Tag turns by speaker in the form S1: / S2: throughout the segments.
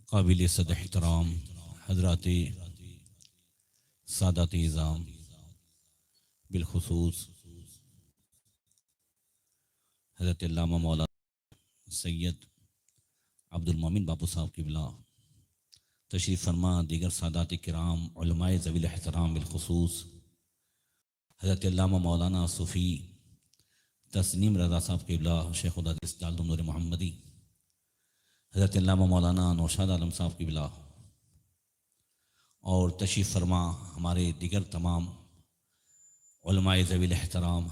S1: काबिल सद एहतराम हज़रात सादात इज़ाम बिलखुसूस हज़रत अल्लामा मौलाना सैयद अब्दुल मोमिन बापू साहब क़िबला तशरीफ़ फरमा, दीगर सादात किराम उलमाए ज़वील एहतराम बिलखुसूस हज़रत अल्लामा मौलाना सूफ़ी तस्नीम रज़ा साहब क़िबला शेख उल-हदीस दारुल नूर मोहम्मदी, हज़रत अल्लामा मौलाना नौशाद आलम साहब क़िबला और तशरीफ़ फरमा हमारे दिगर तमाम उलमाए ज़वील एहतराम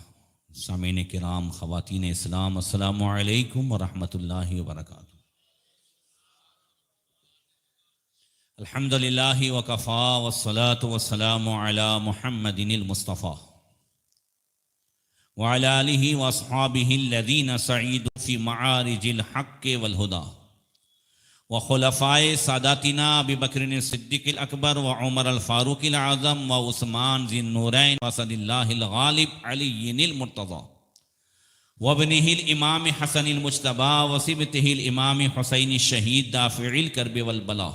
S1: सामीन किराम ख़वातीन इस्लाम, अस्सलामु अलैकुम व रहमतुल्लाहि व बरकातुहू। अल्हम्दुलिल्लाहि व कफ़ा वस्सलातु वस्सलामु अला मुहम्मदिनिल मुस्तफ़ा व अला आलिहि व अस्हाबिहि अल्लज़ीना सईदू फ़ी मआरिजिल हक़्क़ि वल हुदा व खुलफ़ाए सादातिना अबी बकरिन सिद्दीक़िल अकबर व उमर अल फ़ारूक़िल आज़म व उस्मान ज़िन नूरैन व असदिल्लाहिल गालिब अलीय्यिल मुर्तज़ा व इब्निहिल इमाम हसनिल मुज्तबा व सिबतिहिल इमाम हुसैन शहीद दाफ़िइल कर्ब वल बला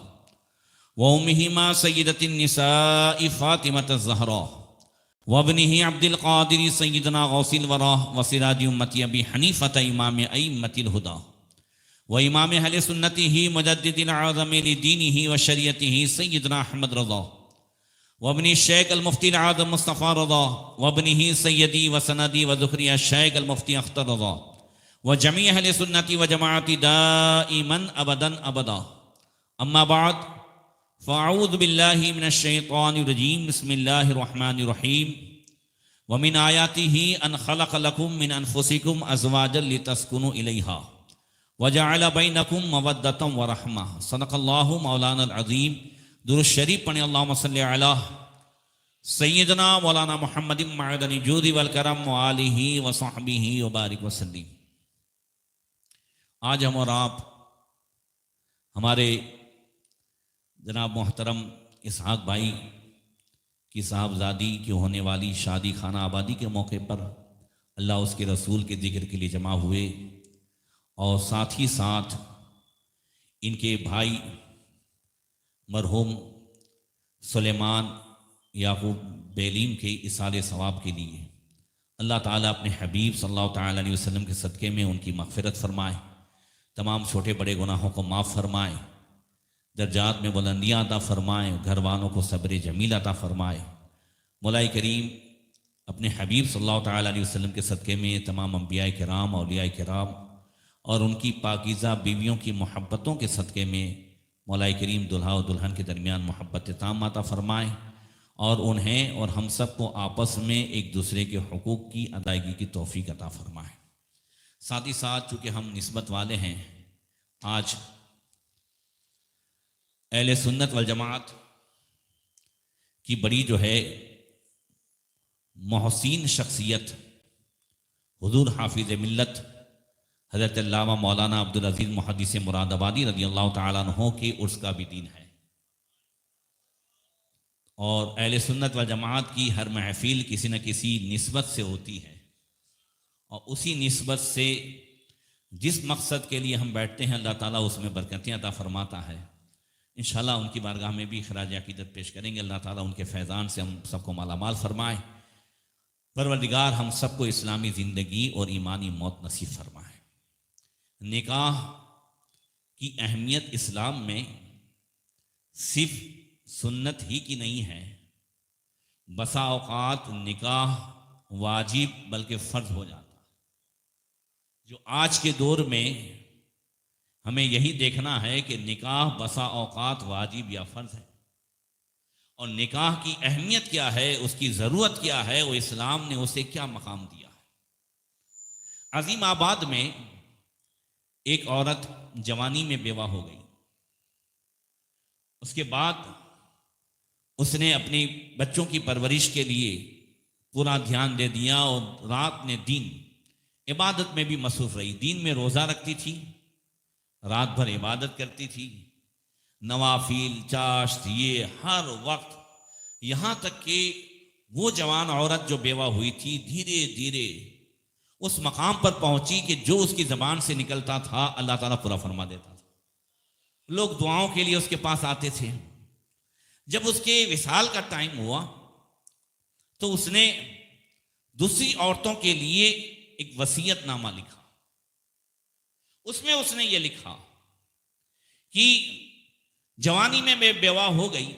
S1: व उम्मिहिमा सय्यदतिन निसाइ फ़ातिमत ज़हरा व इब्निहि अब्दुल क़ादिर सय्यदना गौसिल वरा व सिराज उम्मती अबी हनीफ़त इमाम अइम्मतिल हुदा व इमाम अहले सुन्नतिही मुजद्दिदिल आज़म लिदीनिही व शरीयतिही सय्यदना अहमद रज़ा व इब्नि शेख अल मुफ्ती अल आज़म मुस्तफ़ा रज़ा व इब्निहि सय्यदी व सनदी व ज़ुखरिया शेख अल मुफ्ती अख्तर रज़ा व जमी अहले सुन्नति व जमाअती दाइमन अबदन अबदा। अम्मा बाद फ़अऊज़ु बिल्लाहि मिनश शैतानिर रजीम, बिस्मिल्लाहिर रहमानिर रहीम। व मिन आयातिही अन खलक़ लकुम मिन अनफुसिकुम अज़वाजन लितस्कुनु इलैहा व जअल बैनकुम मवद्दतम व रहमा। सदक़ल्लाहु मौलाना अज़ीम। दुरूद शरीफ पढ़ें। अल्लाहुम्मा सल्लि अला सय्यदना मौलाना मुहम्मदिन मअदनी जूदी वल करम व आलिहि व सहबिही व बारिक वसल्लिम। आज हम और आप हमारे जनाब मोहतरम इसहाक भाई की साहबजादी की होने वाली शादी खाना आबादी के मौके पर अल्लाह उसके रसूल के जिक्र के लिए जमा हुए और साथ ही साथ इनके भाई मरहूम सुलेमान याकूब बेलीम के इसाले सवाब के लिए अल्लाह ताला अपने हबीब सल्लल्लाहु ताला अलैहि वसल्लम के सदक़े में उनकी मग़फ़िरत फ़रमाए, तमाम छोटे बड़े गुनाहों को माफ़ फरमाए, दर्जात में बुलंदियाँ अता फ़रमाए, घर वालों को सब्र जमील अता फ़रमाए। मौला करीम अपने हबीब सल्लल्लाहु ताला अलैहि वसल्लम के सदक़े में तमाम अंबिया किराम औलिया किराम और उनकी पाकीज़ा बीवियों की मोहब्बतों के सदक़े में मौला करीम दुल्हा और दुल्हन के दरमियान मोहब्बत ताम अता फ़रमाए और उन्हें और हम सब को आपस में एक दूसरे के हुकूक़ की अदायगी की तौफ़ीक़ अता फ़रमाए। साथ ही साथ चूँकि हम निस्बत वाले हैं, आज अहले सुन्नत वल जमात की बड़ी जो है मोहसिन शख्सियत हुज़ूर हाफिज़ मिल्लत हज़रत अल्लामा मौलाना अब्दुल अज़ीज़ मुहद्दिस मुरादाबादी रज़ियल्लाहु ताला अन्हु के उर्स का भी दिन है और अहले सुन्नत वल जमात की हर महफिल किसी न किसी निस्बत से होती है और उसी निस्बत से जिस मकसद के लिए हम बैठते हैं अल्लाह ताला उसमें बरकतें अता फ़रमाता है। इंशाअल्लाह उनकी बारगाह में भी खराज अक़ीदत पेश करेंगे। अल्लाह ताला उनके फैज़ान से हम सबको मालामाल फरमाए। परवरदिगार हम सबको इस्लामी ज़िंदगी और ईमानी मौत नसीब फरमाए। निकाह की अहमियत इस्लाम में सिर्फ सुन्नत ही की नहीं है, बसा औक़ात निकाह वाजिब बल्कि फ़र्ज हो जाता। जो आज के दौर में हमें यही देखना है कि निकाह बसा औक़ात वाजिब या फ़र्ज है और निकाह की अहमियत क्या है, उसकी ज़रूरत क्या है, वो इस्लाम ने उसे क्या मकाम दिया है। अज़ीम आबाद में एक औरत जवानी में बेवा हो गई। उसके बाद उसने अपने बच्चों की परवरिश के लिए पूरा ध्यान दे दिया और रात ने दिन इबादत में भी मसरूफ़ रही। दिन में रोज़ा रखती थी, रात भर इबादत करती थी, नवाफिल चाश्त ये हर वक्त, यहाँ तक कि वो जवान औरत जो बेवा हुई थी धीरे धीरे उस मकाम पर पहुंची कि जो उसकी ज़बान से निकलता था अल्लाह ताला पूरा फरमा देता था। लोग दुआओं के लिए उसके पास आते थे। जब उसके विसाल का टाइम हुआ तो उसने दूसरी औरतों के लिए एक वसीयतनामा लिखा। उसमें उसने ये लिखा कि जवानी में मैं बेवा हो गई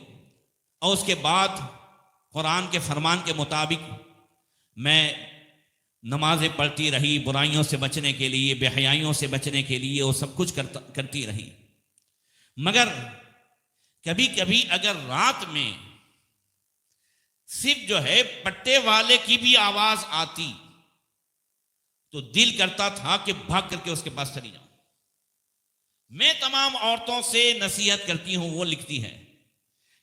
S1: और उसके बाद कुरान के फरमान के मुताबिक मैं नमाजें पढ़ती रही, बुराइयों से बचने के लिए, बेहयाइयों से बचने के लिए वो सब कुछ करती रही। मगर कभी कभी अगर रात में सिर्फ जो है पट्टे वाले की भी आवाज आती तो दिल करता था कि भाग करके उसके पास चली जाऊं। मैं तमाम औरतों से नसीहत करती हूं, वो लिखती है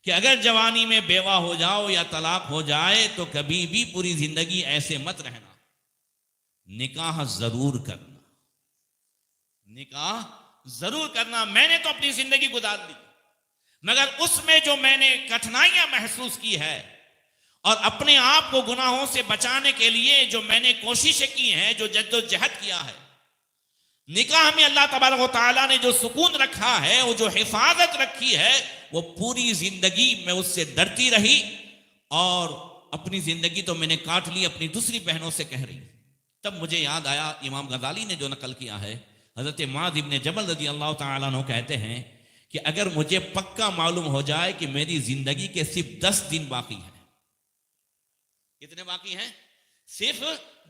S1: कि अगर जवानी में बेवा हो जाओ या तलाक हो जाए तो कभी भी पूरी जिंदगी ऐसे मत रहना, निकाह जरूर करना, निकाह जरूर करना। मैंने तो अपनी जिंदगी गुजार ली, मगर उसमें जो मैंने कठिनाइयां महसूस की है और अपने आप को गुनाहों से बचाने के लिए जो मैंने कोशिशें की हैं, जो जद्दोजहद किया है, निकाह में अल्लाह तबारक व तआला ने जो सुकून रखा है, वो जो हिफाजत रखी है, वो पूरी जिंदगी मैं उससे डरती रही और अपनी जिंदगी तो मैंने काट ली अपनी दूसरी बहनों से कह रही। तब मुझे याद आया, इमाम गजाली ने जो नकल किया है, हजरत मुआज़ इब्न जबल रज़ी अल्लाह तआला अन्हु कहते हैं कि अगर मुझे पक्का मालूम हो जाए कि मेरी जिंदगी के सिर्फ 10 दिन बाकी हैं, कितने बाकी हैं? सिर्फ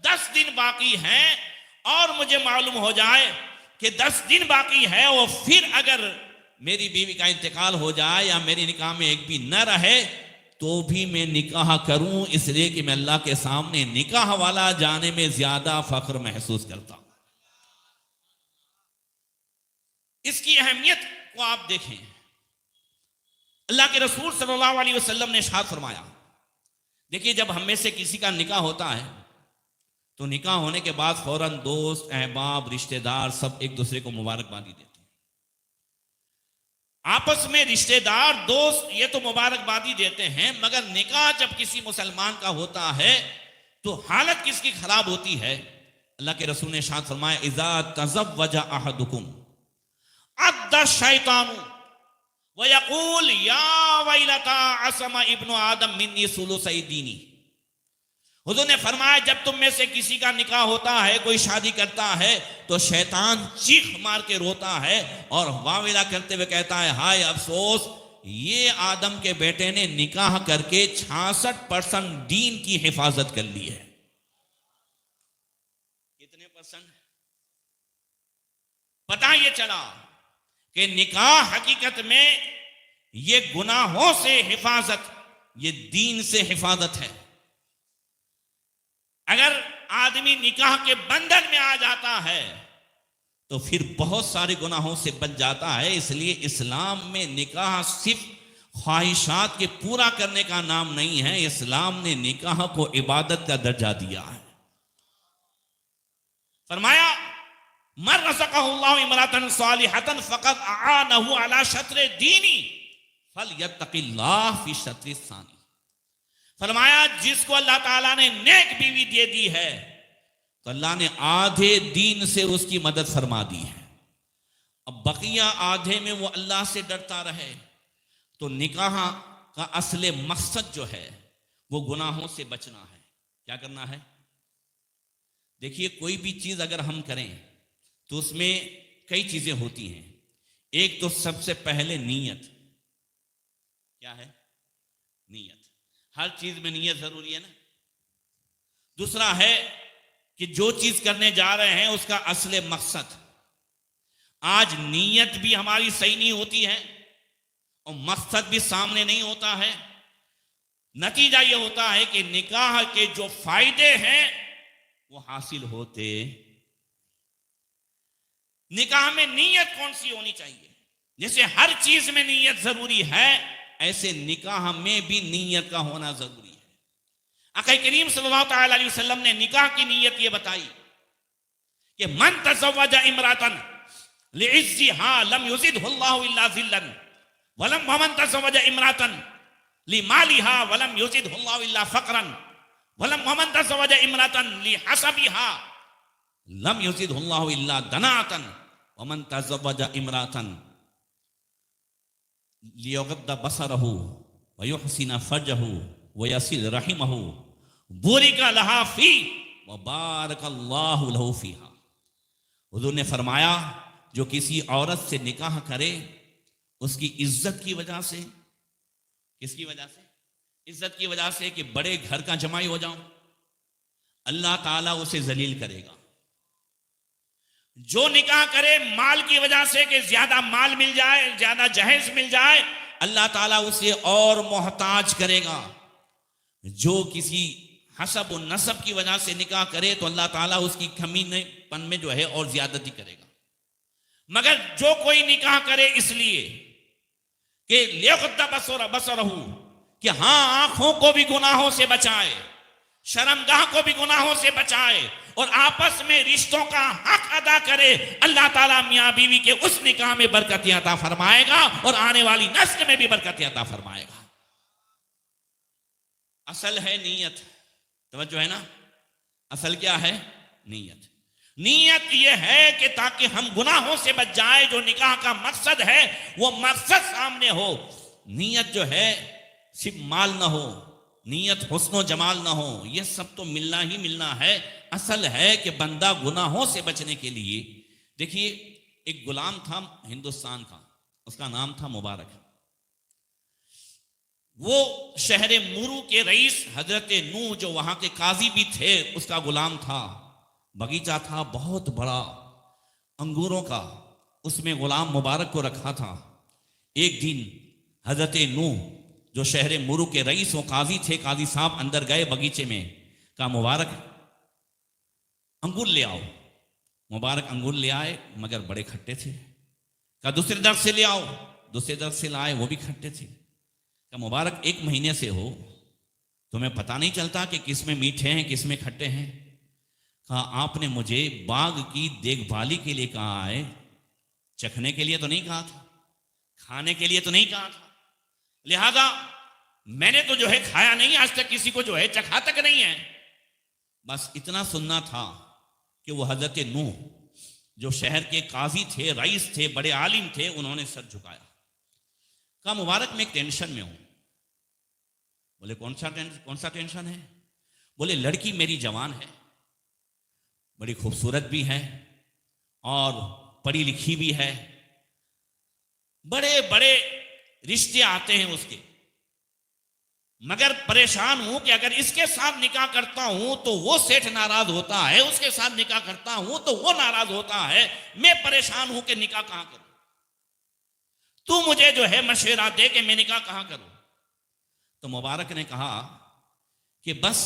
S1: 10 दिन बाकी हैं, और मुझे मालूम हो जाए कि 10 दिन बाकी है और फिर अगर मेरी बीवी का इंतकाल हो जाए या मेरी निकाह में एक भी न रहे तो भी मैं निकाह करूं, इसलिए कि मैं अल्लाह के सामने निकाह वाला जाने में ज्यादा फख्र महसूस करता हूं। इसकी अहमियत को आप देखें। अल्लाह के रसूल सल्लल्लाहु अलैहि वसल्लम ने इरशाद फरमाया, देखिए जब हम में से किसी का निकाह होता है तो निकाह होने के बाद फौरन दोस्त, अहबाब, रिश्तेदार सब एक दूसरे को मुबारकबादी देते हैं। आपस में रिश्तेदार, दोस्त ये तो मुबारकबादी देते हैं, मगर निकाह जब किसी मुसलमान का होता है तो हालत किसकी खराब होती है? अल्लाह के रसूल ने इरशाद फरमाया, इज़ा तज़व्वजा अहदुकुम अद्दा शैतानु व यक़ूल या वैलता असमा इब्नु आदम मिन्नी सुलुसै दीनी। हुजूर ने फरमाया, जब तुम में से किसी का निकाह होता है, कोई शादी करता है, तो शैतान चीख मार के रोता है और वाविला करते हुए कहता है, हाय अफसोस, ये आदम के बेटे ने निकाह करके 66% दीन की हिफाजत कर ली है। कितने परसेंट? पता ये चला कि निकाह हकीकत में ये गुनाहों से हिफाजत, ये दीन से हिफाजत है। अगर आदमी निकाह के बंधन में आ जाता है तो फिर बहुत सारे गुनाहों से बच जाता है। इसलिए इस्लाम में निकाह सिर्फ ख्वाहिशात के पूरा करने का नाम नहीं है, इस्लाम ने निकाह को इबादत का दर्जा दिया है। फरमाया, मर रज़क़हुल्लाहु इमरातन सालिहतन फ़क़द अआनहु अला शत्रे दीनी फलयत्तक़िल्लाह फ़ी शत्रि सानी। फरमाया, जिसको अल्लाह ताला ने नेक बीवी दे दी है तो अल्लाह ने आधे दीन से उसकी मदद फरमा दी है। अब बकिया आधे में वो अल्लाह से डरता रहे तो निकाह का असले मकसद जो है वो गुनाहों से बचना है। क्या करना है? देखिए, कोई भी चीज अगर हम करें तो उसमें कई चीजें होती हैं। एक तो सबसे पहले नीयत। क्या है? नीयत। हर चीज में नीयत जरूरी है ना। दूसरा है कि जो चीज करने जा रहे हैं उसका असले मकसद। आज नीयत भी हमारी सही नहीं होती है और मकसद भी सामने नहीं होता है। नतीजा यह होता है कि निकाह के जो फायदे हैं वो हासिल होते। निकाह में नीयत कौन सी होनी चाहिए? जैसे हर चीज में नीयत जरूरी है, ऐसे निकाह में भी नीयत का होना जरूरी है। आक़ा करीम सल्लल्लाहु तआला अलैहि वसल्लम ने निकाह की नीयत ये बताई कि मन तज़व्वजा इमरातन लिइज़्ज़िहा लम युज़िदहुल्लाहु इल्ला ज़िल्लन वमन तज़व्वजा इमरातन लिमालिहा वलम युज़िदहुल्लाहु इल्ला फ़क़रन वमन तज़व्वजा इमरातन लिहसबिहा लम युज़िदहुल्लाहु इल्ला दनाअतन वमन तज़व्वजा इमरातन लियगद्द बसरहु व युहसिन फरजहु व यसिल रहिमहु बुरिका लहा फी व बारकल्लाहु लहु फीहा। हुजूर ने फरमाया जो किसी औरत से निकाह करे उसकी इज्जत की वजह से, किसकी वजह से? इज्जत की वजह से कि बड़े घर का जमाई हो जाऊं, अल्लाह ताला उसे जलील करेगा। जो निकाह करे माल की वजह से कि ज्यादा माल मिल जाए, ज्यादा जहेज मिल जाए, अल्लाह ताला उसे और मोहताज करेगा। जो किसी हसब और नसब की वजह से निकाह करे तो अल्लाह ताला उसकी कमीनेपन में जो है और ज्यादती करेगा। मगर जो कोई निकाह करे इसलिए कि लियगद्द बसरहु, कि हां आंखों को भी गुनाहों से बचाए, शर्मगाह को भी गुनाहों से बचाए और आपस में रिश्तों का हक अदा करे, अल्लाह ताला मियां बीवी के उस निकाह में बरकत अता फरमाएगा और आने वाली नस्ल में भी बरकत अता फरमाएगा। असल है नीयत, तवज्जो है ना, असल क्या है? नीयत। नीयत यह है कि ताकि हम गुनाहों से बच जाए, जो निकाह का मकसद है वो मकसद सामने हो। नीयत जो है सिर्फ माल ना हो, नीयत हुस्न जमाल ना हो, यह सब तो मिलना ही मिलना है। असल है कि बंदा गुनाहों से बचने के लिए, देखिए एक गुलाम था हिंदुस्तान का, उसका नाम था मुबारक। वो शहर मुरू के रईस हजरत नूह जो वहां के काजी भी थे उसका गुलाम था। बगीचा था बहुत बड़ा अंगूरों का, उसमें गुलाम मुबारक को रखा था। एक दिन हजरत नूह जो शहर मुरू के रईस वो काजी थे, काजी साहब अंदर गए बगीचे में, कहा मुबारक अंगूर ले आओ। मुबारक अंगूर ले आए मगर बड़े खट्टे थे। कहा दूसरे दर्द से ले आओ, दूसरे दर्द से लाए, वो भी खट्टे थे। कहा मुबारक 1 महीने से हो, तुम्हें पता नहीं चलता कि किस में मीठे हैं किस में खट्टे हैं? कहा आपने मुझे बाग की देखभाली के लिए कहा है, चखने के लिए तो नहीं कहा था, खाने के लिए तो नहीं कहा था, लिहाजा मैंने तो जो है खाया नहीं, आज तक किसी को जो है चखा तक नहीं है। बस इतना सुनना था कि वो हजरत नूह जो शहर के काजी थे, रईस थे, बड़े आलिम थे, उन्होंने सर झुकाया। कहा मुबारक मैं एक टेंशन में हूं। बोले कौन सा टेंशन है? बोले लड़की मेरी जवान है, बड़ी खूबसूरत भी है और पढ़ी लिखी भी है, बड़े बड़े रिश्ते आते हैं उसके, मगर परेशान हूं कि अगर इसके साथ निकाह करता हूं तो वो सेठ नाराज होता है, उसके साथ निकाह करता हूं तो वो नाराज होता है, मैं परेशान हूं कि निकाह कहां करूं, तू मुझे जो है मशवरा दे कि मैं निकाह कहां करूं। तो मुबारक ने कहा कि बस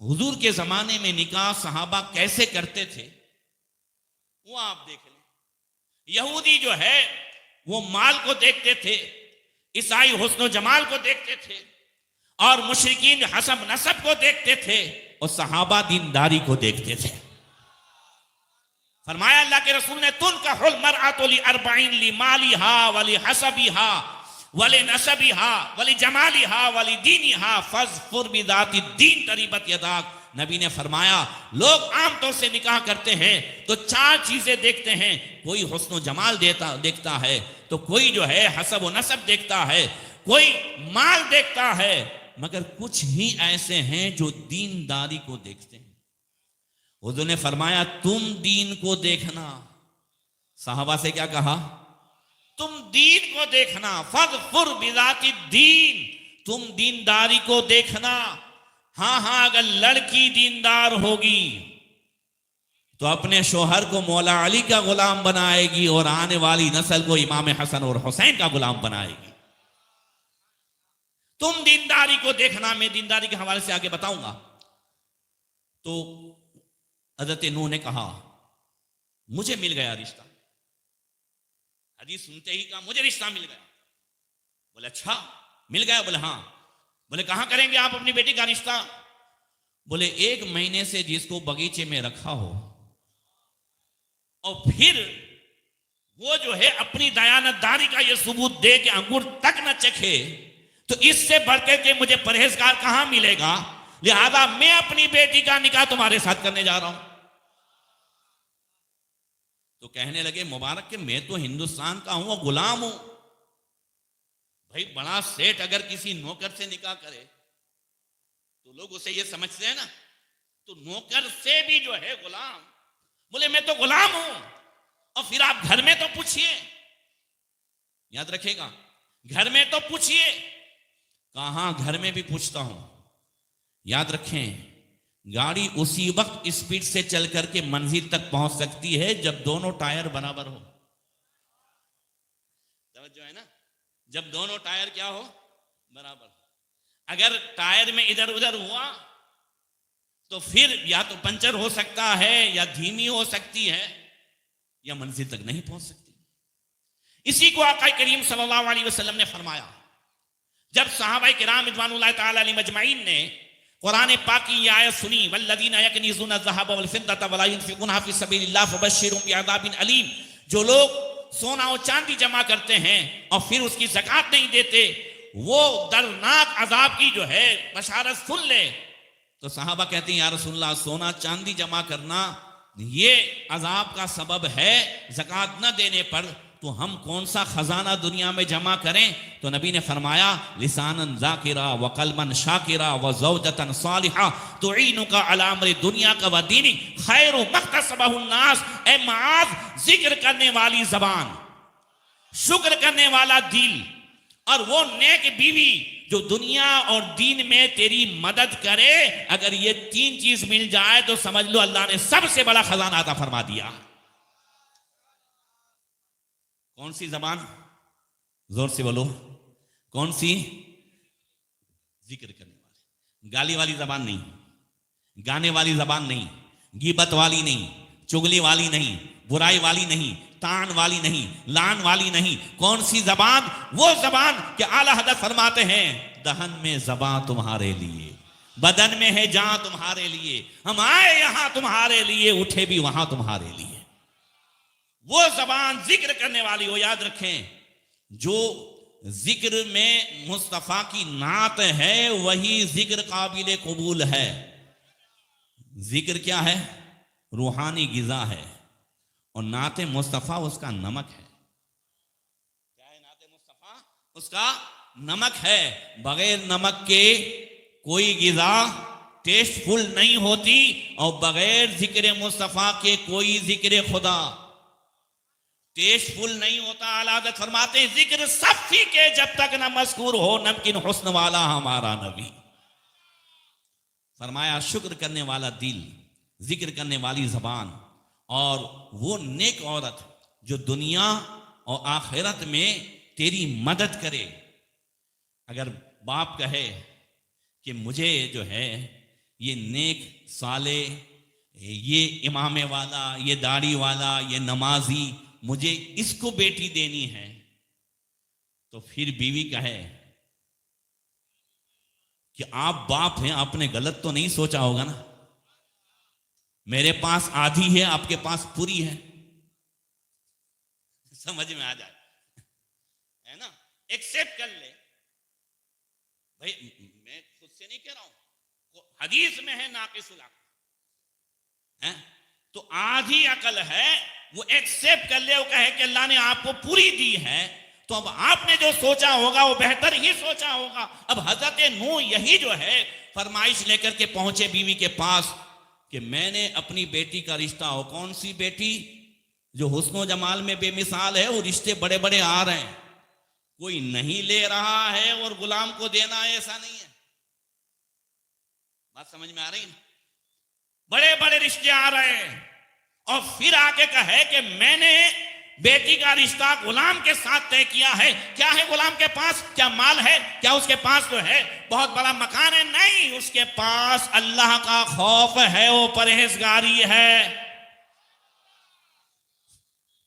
S1: हुजूर के जमाने में निकाह सहाबा कैसे करते थे वो आप देख लें। यहूदी जो है वो माल को देखते थे, ईसाई हुस्न जमाल को देखते थे और मुशरिकीन हसब नसब को देखते थे और सहाबा दीनदारी को देखते थे। फरमाया अल्लाह के रसूल ने तुनकाहुल मरअतु ली अर्बईन ली मालिहा वली हसबिहा वली नसबिहा वली जमालिहा वली दीनिहा फज़फुर बिदाति दीन तरीबत यदाक। नबी ने फरमाया लोग आमतौर से निकाह करते हैं तो 4 चीजें देखते हैं, कोई हुस्न जमाल देखता है, तो कोई जो है हसब व नसब देखता है, कोई माल देखता है, मगर कुछ ही ऐसे हैं जो दीनदारी को देखते हैं। हुजूर ने फरमाया तुम दीन को देखना। साहबा से क्या कहा? तुम दीन को देखना। फज़फुर बिज़ाति दीन, तुम दीनदारी को देखना। हाँ अगर लड़की दीनदार होगी तो अपने शोहर को मौला अली का गुलाम बनाएगी और आने वाली नस्ल को इमाम हसन और हुसैन का गुलाम बनाएगी। तुम दीनदारी को देखना। मैं दीनदारी के हवाले से आगे बताऊंगा। तो हजरत नूह ने कहा मुझे मिल गया रिश्ता। हदीस सुनते ही कहा मुझे रिश्ता मिल गया। बोले अच्छा मिल गया? बोले हाँ। बोले कहां करेंगे आप अपनी बेटी का रिश्ता? बोले 1 महीने से जिसको बगीचे में रखा हो और फिर वो जो है अपनी दयानतदारी का ये सबूत दे कि अंगूर तक न चखे, तो इससे बढ़कर के मुझे परहेजगार कहां मिलेगा। लिहाजा मैं अपनी बेटी का निकाह तुम्हारे साथ करने जा रहा हूं। तो कहने लगे मुबारक कि मैं तो हिंदुस्तान का हूं और गुलाम हूं, भाई बड़ा सेठ अगर किसी नौकर से निकाह करे तो लोग उसे ये समझते हैं ना, तो नौकर से भी जो है गुलाम, बोले मैं तो गुलाम हूं। और फिर आप घर में तो पूछिए, याद रखेगा, घर में तो पूछिए। कहां घर में भी पूछता हूं। याद रखें, गाड़ी उसी वक्त स्पीड से चल करके मंजिल तक पहुंच सकती है जब दोनों टायर बराबर हो। जो है ना, जब दोनों टायर क्या हो, बराबर। अगर टायर में इधर उधर हुआ तो फिर या तो पंचर हो सकता है, या धीमी हो सकती है, या मंजिल तक नहीं पहुंच सकती। इसी को आका करीम सल्लल्लाहु अलैहि वसल्लम ने फरमाया। जब सहाबाए किराम रिज़वानुल्लाहि तआला अलैहिम अजमईन ने कुरान पाक की ये आयत सुनी, वल्लज़ीना यकनीज़ूना अज़-ज़हब वल-फ़िद्दता वला युनफ़िक़ूनहा फ़ी सबीलिल्लाह फ़बश्शिरहुम बिअज़ाबिन अलीम। जो लोग सोना और चांदी जमा करते हैं और फिर उसकी ज़कात नहीं देते, वो दर्दनाक अजाब की जो है बशारत सुन ले। तो सहाबा कहते हैं, या रसूलल्लाह, सोना चांदी जमा करना ये अजाब का सबब है ज़कात न देने पर, तो हम कौन सा खजाना दुनिया में जमा करें? तो नबी ने फरमाया, लिसानन ज़ाकिरा व कल्बन शाकिरा व ज़ौजतन सालिहा तुईनुका अला अम्रि दुनिया का व दीनी खैरु मक्तसबहुन नास। ए माज़, जिक्र करने वाली जबान, शुक्र करने वाला दिल, और वो नेक बीवी जो दुनिया और दीन में तेरी मदद करे, अगर ये तीन चीज मिल जाए तो समझ लो अल्लाह ने सबसे बड़ा खजाना अता फरमा दिया। कौन सी जबान? जोर से बोलो, कौन सी? जिक्र करने वाली, गाली वाली जबान नहीं, गाने वाली जबान नहीं, गीबत वाली नहीं, चुगली वाली नहीं, बुराई वाली नहीं, तान वाली नहीं, लान वाली नहीं। कौन सी जबान? वो जबान कि आला हज़रत फरमाते हैं, दहन में जबान तुम्हारे लिए, बदन में है जान तुम्हारे लिए, हम आए यहां तुम्हारे लिए, उठे भी वहां तुम्हारे लिए। वो जबान जिक्र करने वाली हो। याद रखें, जो जिक्र में मुस्तफा की नात है वही जिक्र काबिल कबूल है। जिक्र क्या है? रूहानी गिजा है, और नाते मुस्तफा उसका नमक है। क्या है नाते मुस्तफा? उसका नमक है। बगैर नमक के कोई गिजा टेस्टफुल नहीं होती, और बगैर जिक्र मुस्तफा के कोई जिक्र खुदा टेस्टफुल नहीं होता। आला हज़रत फरमाते हैं, जिक्र सफ़ी के जब तक न मज़कूर हो, नमकीन हुस्न वाला हमारा नबी। फरमाया, शुक्र करने वाला दिल, जिक्र करने वाली जबान, और वो नेक औरत जो दुनिया और आखिरत में तेरी मदद करे। अगर बाप कहे कि मुझे जो है ये नेक साले, ये इमामे वाला, ये दाढ़ी वाला, ये नमाजी, मुझे इसको बेटी देनी है, तो फिर बीवी कहे कि आप बाप हैं, आपने गलत तो नहीं सोचा होगा ना, मेरे पास आधी है, आपके पास पूरी है। समझ में आ जाए, है ना? एक्सेप्ट कर ले भाई, मैं खुद से नहीं कह रहा हूं, हदीस में है नाकिसुल अक्ल है, तो आधी अकल है, वो एक्सेप्ट कर ले, वो कहे कि अल्लाह ने आपको पूरी दी है, तो अब आपने जो सोचा होगा वो बेहतर ही सोचा होगा। अब हजरत नूह यही जो है फरमाइश लेकर के पहुंचे बीवी के पास कि मैंने अपनी बेटी का रिश्ता हो। कौन सी बेटी? जो हुस्नो जमाल में बेमिसाल है, वो रिश्ते बड़े बड़े आ रहे हैं, कोई नहीं ले रहा है और गुलाम को देना है, ऐसा नहीं है। बात समझ में आ रही है? बड़े बड़े रिश्ते आ रहे हैं, और फिर आके कहे कि मैंने बेटी का रिश्ता गुलाम के साथ तय किया है। क्या है गुलाम के पास? क्या माल है? क्या उसके पास जो है बहुत बड़ा मकान है? नहीं, उसके पास अल्लाह का खौफ है, वो परहेजगारी है,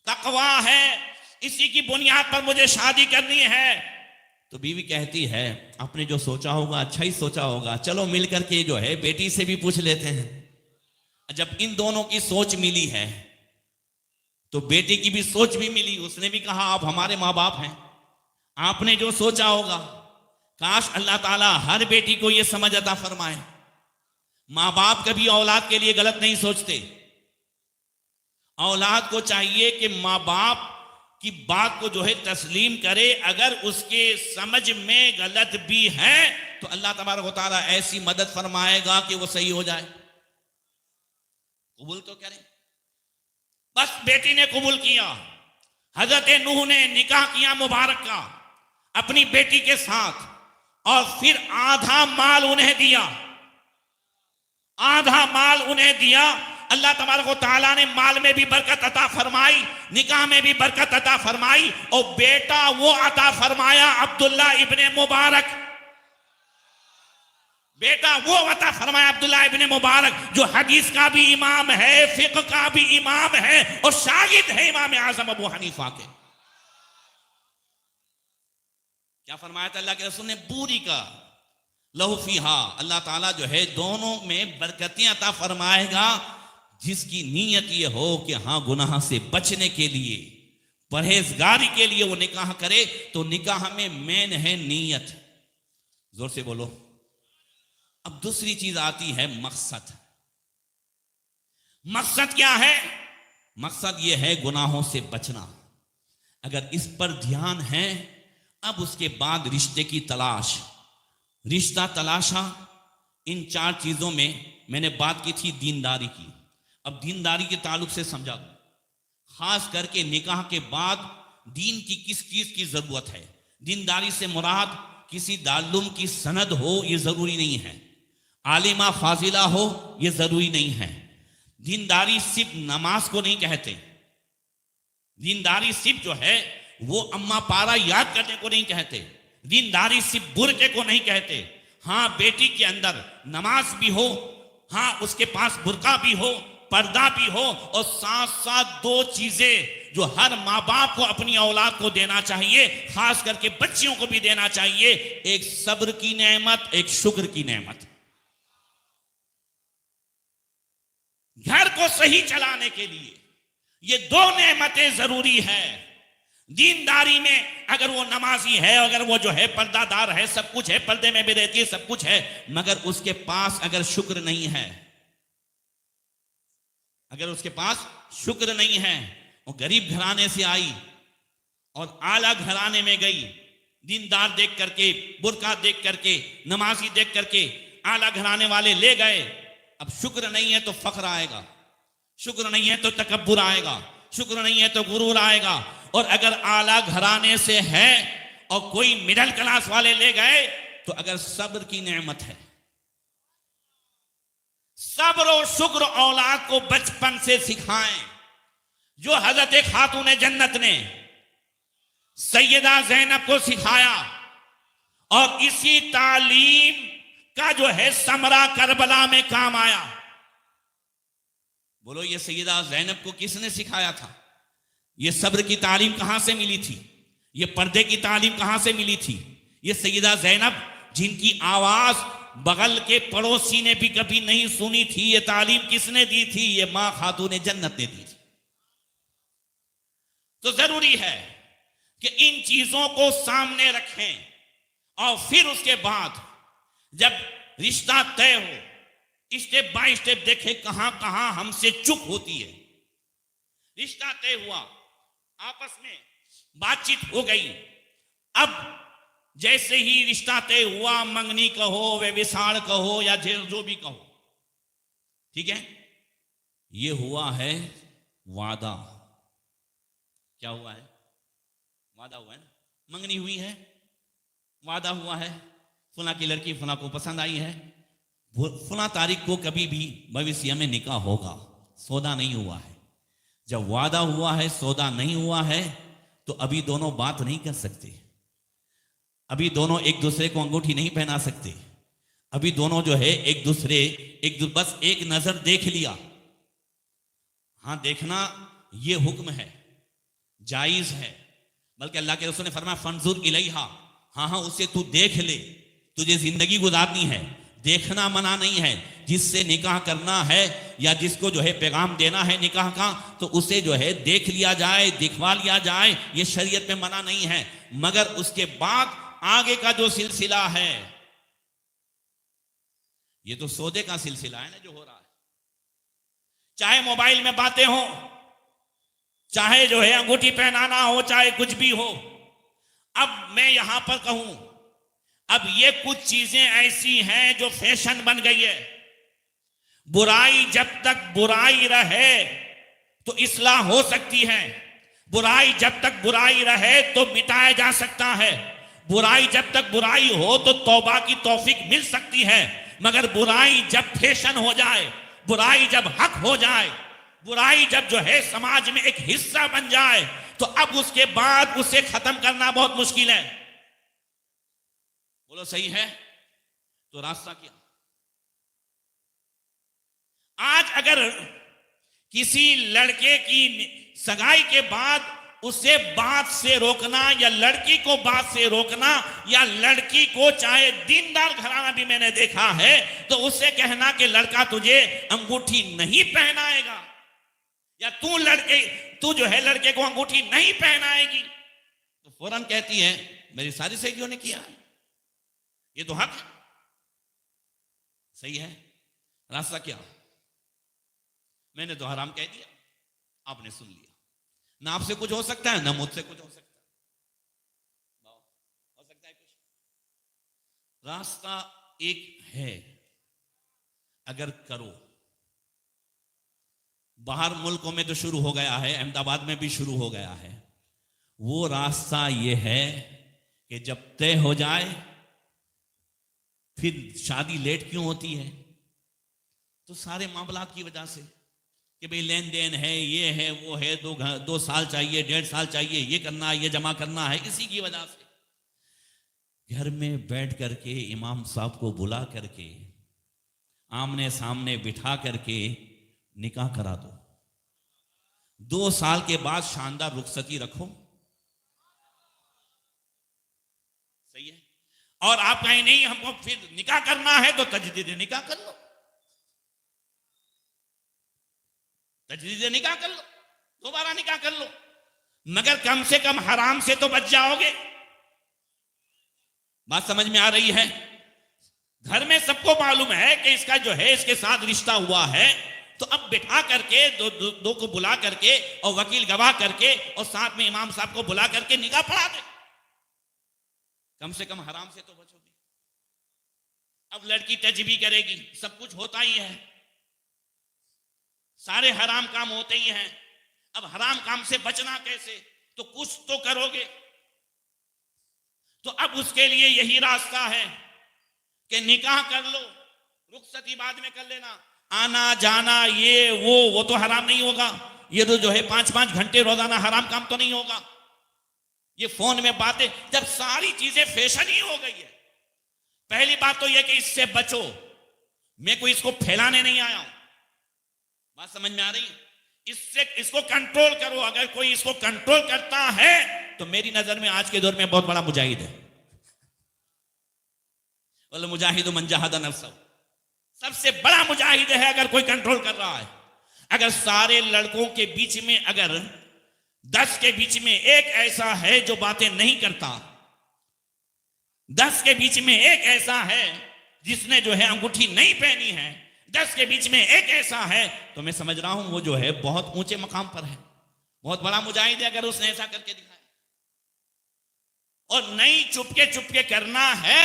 S1: तकवा है, इसी की बुनियाद पर मुझे शादी करनी है। तो बीवी कहती है, आपने जो सोचा होगा अच्छा ही सोचा होगा, चलो मिलकर के जो है बेटी से भी पूछ लेते हैं। जब इन दोनों की सोच मिली है तो बेटी की भी सोच भी मिली, उसने भी कहा आप हमारे माँ बाप हैं, आपने जो सोचा होगा। काश अल्लाह ताला हर बेटी को यह समझ अता फरमाए, माँ बाप कभी औलाद के लिए गलत नहीं सोचते। औलाद को चाहिए कि माँ बाप की बात को जो है तस्लीम करे, अगर उसके समझ में गलत भी है तो अल्लाह तबारक व तआला ऐसी मदद फरमाएगा कि वो सही हो जाए। कबूल तो करें। बस बेटी ने कबूल किया, हजरत नूह ने निकाह किया मुबारक का अपनी बेटी के साथ, और फिर आधा माल उन्हें दिया, आधा माल उन्हें दिया। अल्लाह तबारक व तआला ने माल में भी बरकत अता फरमाई, निकाह में भी बरकत अता फरमाई, और बेटा वो अता फरमाया अब्दुल्ला इब्ने मुबारक, बेटा वो अता फरमाया अब्दुल्ला इब्ने मुबारक, जो हदीस का भी इमाम है, फिक्र का भी इमाम है, और शागिर्द है इमाम आजम अबू हनीफा के। क्या फरमाया था अल्लाह के रसूल ने? पूरी का लहू फीहा, अल्लाह ताला जो है दोनों में बरकतें अता फरमाएगा, जिसकी नीयत ये हो कि हाँ गुनाह से बचने के लिए, परहेजगारी के लिए वो निकाह करे। तो निकाह में मेन है नीयत। जोर से बोलो। अब दूसरी चीज आती है मकसद। मकसद क्या है? मकसद ये है गुनाहों से बचना। अगर इस पर ध्यान है, अब उसके बाद रिश्ते की तलाश, रिश्ता तलाशा। इन चार चीजों में मैंने बात की थी दीनदारी की। अब दीनदारी के ताल्लुक से समझा दूं, खास करके निकाह के बाद दीन की किस चीज की जरूरत है। दीनदारी से मुराद किसी दारुल की सनद हो, यह जरूरी नहीं है। आलिमा फाजिला हो, यह जरूरी नहीं है। दीनदारी सिर्फ नमाज को नहीं कहते। दीनदारी सिर्फ जो है वो अम्मा पारा याद करने को नहीं कहते। दीनदारी सिर्फ बुरके को नहीं कहते। हाँ, बेटी के अंदर नमाज भी हो, हाँ उसके पास बुरका भी हो, पर्दा भी हो, और साथ साथ दो चीजें जो हर माँ बाप को अपनी औलाद को देना चाहिए, खास करके बच्चियों को भी देना चाहिए, एक सब्र की नेमत, एक शुक्र की नेमत। घर को सही चलाने के लिए ये दो नेमतें जरूरी है। दीनदारी में अगर वो नमाजी है, अगर वो जो है पर्दादार है, सब कुछ है, पर्दे में भी रहती है, सब कुछ है, मगर उसके पास अगर शुक्र नहीं है, अगर उसके पास शुक्र नहीं है, वो गरीब घराने से आई और आला घराने में गई, दीनदार देख करके, बुरका देख करके, नमाजी देख करके आला घराने वाले ले गए। अब शुक्र नहीं है तो फख्र आएगा, शुक्र नहीं है तो तकब्बुर आएगा, शुक्र नहीं है तो गुरूर आएगा। और अगर आला घराने से है और कोई मिडिल क्लास वाले ले गए, तो अगर सब्र की नेमत है, सब्र और शुक्र औलाद को बचपन से सिखाएं, जो हजरत खातून जन्नत ने सैयदा ज़ैनब को सिखाया, और इसी तालीम का जो है समरा करबला में काम आया। बोलो, ये सैयदा ज़ैनब को किसने सिखाया था? ये सब्र की तालीम कहां से मिली थी? ये पर्दे की तालीम कहां से मिली थी? ये सैयदा ज़ैनब, जिनकी आवाज बगल के पड़ोसी ने भी कभी नहीं सुनी थी, ये तालीम किसने दी थी? ये मां खातून जन्नत ने दी थी। तो जरूरी है कि इन चीजों को सामने रखें, और फिर उसके बाद जब रिश्ता तय हो, स्टेप बाय स्टेप देखें कहां कहां हमसे चूक होती है। रिश्ता तय हुआ, आपस में बातचीत हो गई। अब जैसे ही रिश्ता तय हुआ, मंगनी कहो, व्यभिचार कहो, या जो भी कहो, ठीक है, ये हुआ है वादा। क्या हुआ है? वादा हुआ है ना। मंगनी हुई है, वादा हुआ है, फुला की लड़की फुला को पसंद आई है, फुला तारीख को कभी भी भविष्य में निकाह होगा, सौदा नहीं हुआ है। जब वादा हुआ है, सौदा नहीं हुआ है, तो अभी दोनों बात नहीं कर सकते, अभी दोनों एक दूसरे को अंगूठी नहीं पहना सकते, अभी दोनों जो है बस एक नजर देख लिया। हाँ, देखना ये हुक्म है, जायज है, बल्कि अल्लाह के रसूल ने फरमाया फंजुर इलैहा, हाँ हाँ उसे तू देख ले, तुझे जिंदगी गुजारनी है, देखना मना नहीं है। जिससे निकाह करना है या जिसको जो है पैगाम देना है निकाह का, तो उसे जो है देख लिया जाए, दिखवा लिया जाए, ये शरीयत में मना नहीं है। मगर उसके बाद आगे का जो सिलसिला है, ये तो सौदे का सिलसिला है ना जो हो रहा है। चाहे मोबाइल में बातें हो, चाहे जो है अंगूठी पहनाना हो, चाहे कुछ भी हो। अब मैं यहां पर कहूं, अब ये कुछ चीजें ऐसी हैं जो फैशन बन गई है। बुराई जब तक बुराई रहे तो इस्लाह हो सकती है, बुराई जब तक बुराई रहे तो मिटाया जा सकता है, बुराई जब तक बुराई हो तो तौबा की तौफीक मिल सकती है। मगर बुराई जब फैशन हो जाए, बुराई जब हक हो जाए, बुराई जब जो है समाज में एक हिस्सा बन जाए, तो अब उसके बाद उसे खत्म करना बहुत मुश्किल है। बोलो सही है? तो रास्ता क्या? आज अगर किसी लड़के की सगाई के बाद उसे बात से रोकना, या लड़की को बात से रोकना, या लड़की को, चाहे दीनदार घराना भी मैंने देखा है, तो उससे कहना कि लड़का तुझे अंगूठी नहीं पहनाएगा, या तू जो है लड़के को अंगूठी नहीं पहनाएगी, तो फौरन कहती है मेरी सारी सहेलियों ने किया है, ये तो हक है। सही है? रास्ता क्या? मैंने तो हराम कह दिया, आपने सुन लिया। ना आपसे कुछ हो सकता है, ना मुझसे कुछ हो सकता है। हो सकता है कुछ? रास्ता एक है, अगर करो। बाहर मुल्कों में तो शुरू हो गया है, अहमदाबाद में भी शुरू हो गया है। वो रास्ता ये है कि जब तय हो जाए, फिर शादी लेट क्यों होती है? तो सारे मामलात की वजह से कि भाई लेन देन है, ये है, वो है, 2 साल चाहिए, 1.5 साल चाहिए, ये करना है, ये जमा करना है। इसी की वजह से घर में बैठ करके इमाम साहब को बुला करके आमने सामने बिठा करके निकाह करा दो। 2 साल के बाद शानदार रुखसती रखो। सही है? और आप कहें नहीं हमको फिर निकाह करना है, तो तजदीद निकाह कर लो, तजदीद निकाह कर लो, दोबारा निकाह कर लो। मगर कम से कम हराम से तो बच जाओगे। बात समझ में आ रही है? घर में सबको मालूम है कि इसका जो है इसके साथ रिश्ता हुआ है, तो अब बिठा करके दो को बुला करके और वकील गवाह करके और साथ में इमाम साहब को बुला करके निकाह पढ़ा दे। कम से कम हराम से तो बचोगे। अब लड़की तजबी करेगी, सब कुछ होता ही है, सारे हराम काम होते ही हैं। अब हराम काम से बचना कैसे? तो कुछ तो करोगे। तो अब उसके लिए यही रास्ता है कि निकाह कर लो, रुखसती बाद में कर लेना। आना जाना ये वो तो हराम नहीं होगा। ये तो जो है 5-5 घंटे रोजाना हराम काम तो नहीं होगा। ये फोन में बातें, जब सारी चीजें फैशन ही हो गई है। पहली बात तो यह कि इससे बचो। मैं कोई इसको फैलाने नहीं आया हूं। बात समझ में आ रही? इसको कंट्रोल करो। अगर कोई इसको कंट्रोल करता है तो मेरी नजर में आज के दौर में बहुत बड़ा मुजाहिद है। वल मुजाहिदु मन जहद नफ्सहु, सबसे बड़ा मुजाहिद है अगर कोई कंट्रोल कर रहा है। अगर सारे लड़कों के बीच में अगर 10 के बीच में एक ऐसा है जो बातें नहीं करता, 10 के बीच में एक ऐसा है जिसने जो है अंगूठी नहीं पहनी है, 10 के बीच में एक ऐसा है, तो मैं समझ रहा हूं वो जो है बहुत ऊंचे मकाम पर है, बहुत बड़ा मुजाहिद है अगर उसने ऐसा करके दिखाया। और नहीं चुपके करना है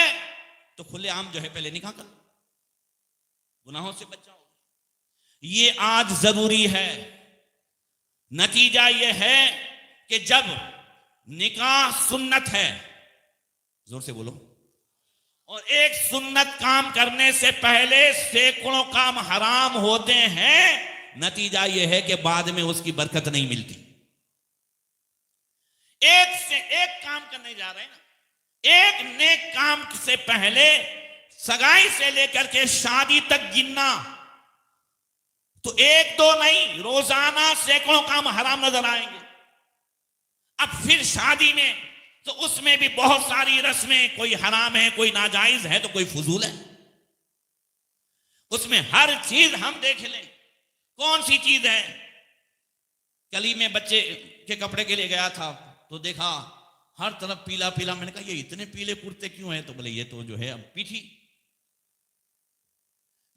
S1: तो खुलेआम जो है पहले निकाह कर, गुनाहों से बच जाओ। ये आज जरूरी है। नतीजा ये है कि जब निकाह सुन्नत है, जोर से बोलो, और एक सुन्नत काम करने से पहले सैकड़ों काम हराम होते हैं, नतीजा यह है कि बाद में उसकी बरकत नहीं मिलती। एक से एक काम करने जा रहे हैं ना, एक नेक काम से पहले सगाई से लेकर के शादी तक गिनना, तो 1-2 नहीं, रोजाना सैकड़ों काम हराम नजर आएंगे। अब फिर शादी में तो उसमें भी बहुत सारी रस्में, कोई हराम है, कोई नाजायज है, तो कोई फजूल है। उसमें हर चीज हम देख लें कौन सी चीज है। कल ही में बच्चे के कपड़े के लिए गया था तो देखा हर तरफ पीला पीला। मैंने कहा ये इतने पीले कुर्ते क्यों हैं? तो बोले ये तो जो है अब पीठी।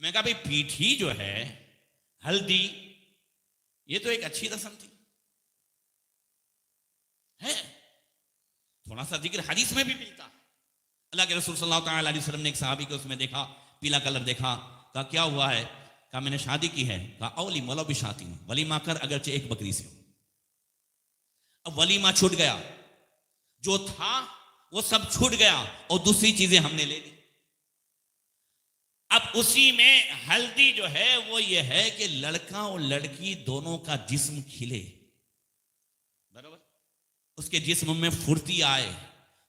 S1: मैं कहा भाई पीठी जो है, हल्दी, ये तो एक अच्छी रस्म थी, थोड़ा सा जिक्र हदीस में भी मिलता है। अल्लाह के रसूल सल्लल्लाहु अलैहि वसल्लम ने एक सहाबी को उसमें देखा, पीला कलर देखा, कहा क्या हुआ है? कहा मैंने शादी की है। कहा औली मौला भी शादी में वलीमा कर, अगरचे एक बकरी से। अब वलीमा छूट गया, जो था वो सब छूट गया और दूसरी चीजें हमने ले ली। अब उसी में हल्दी जो है वो ये है कि लड़का और लड़की दोनों का जिस्म खिले, बराबर, उसके जिस्म में फुर्ती आए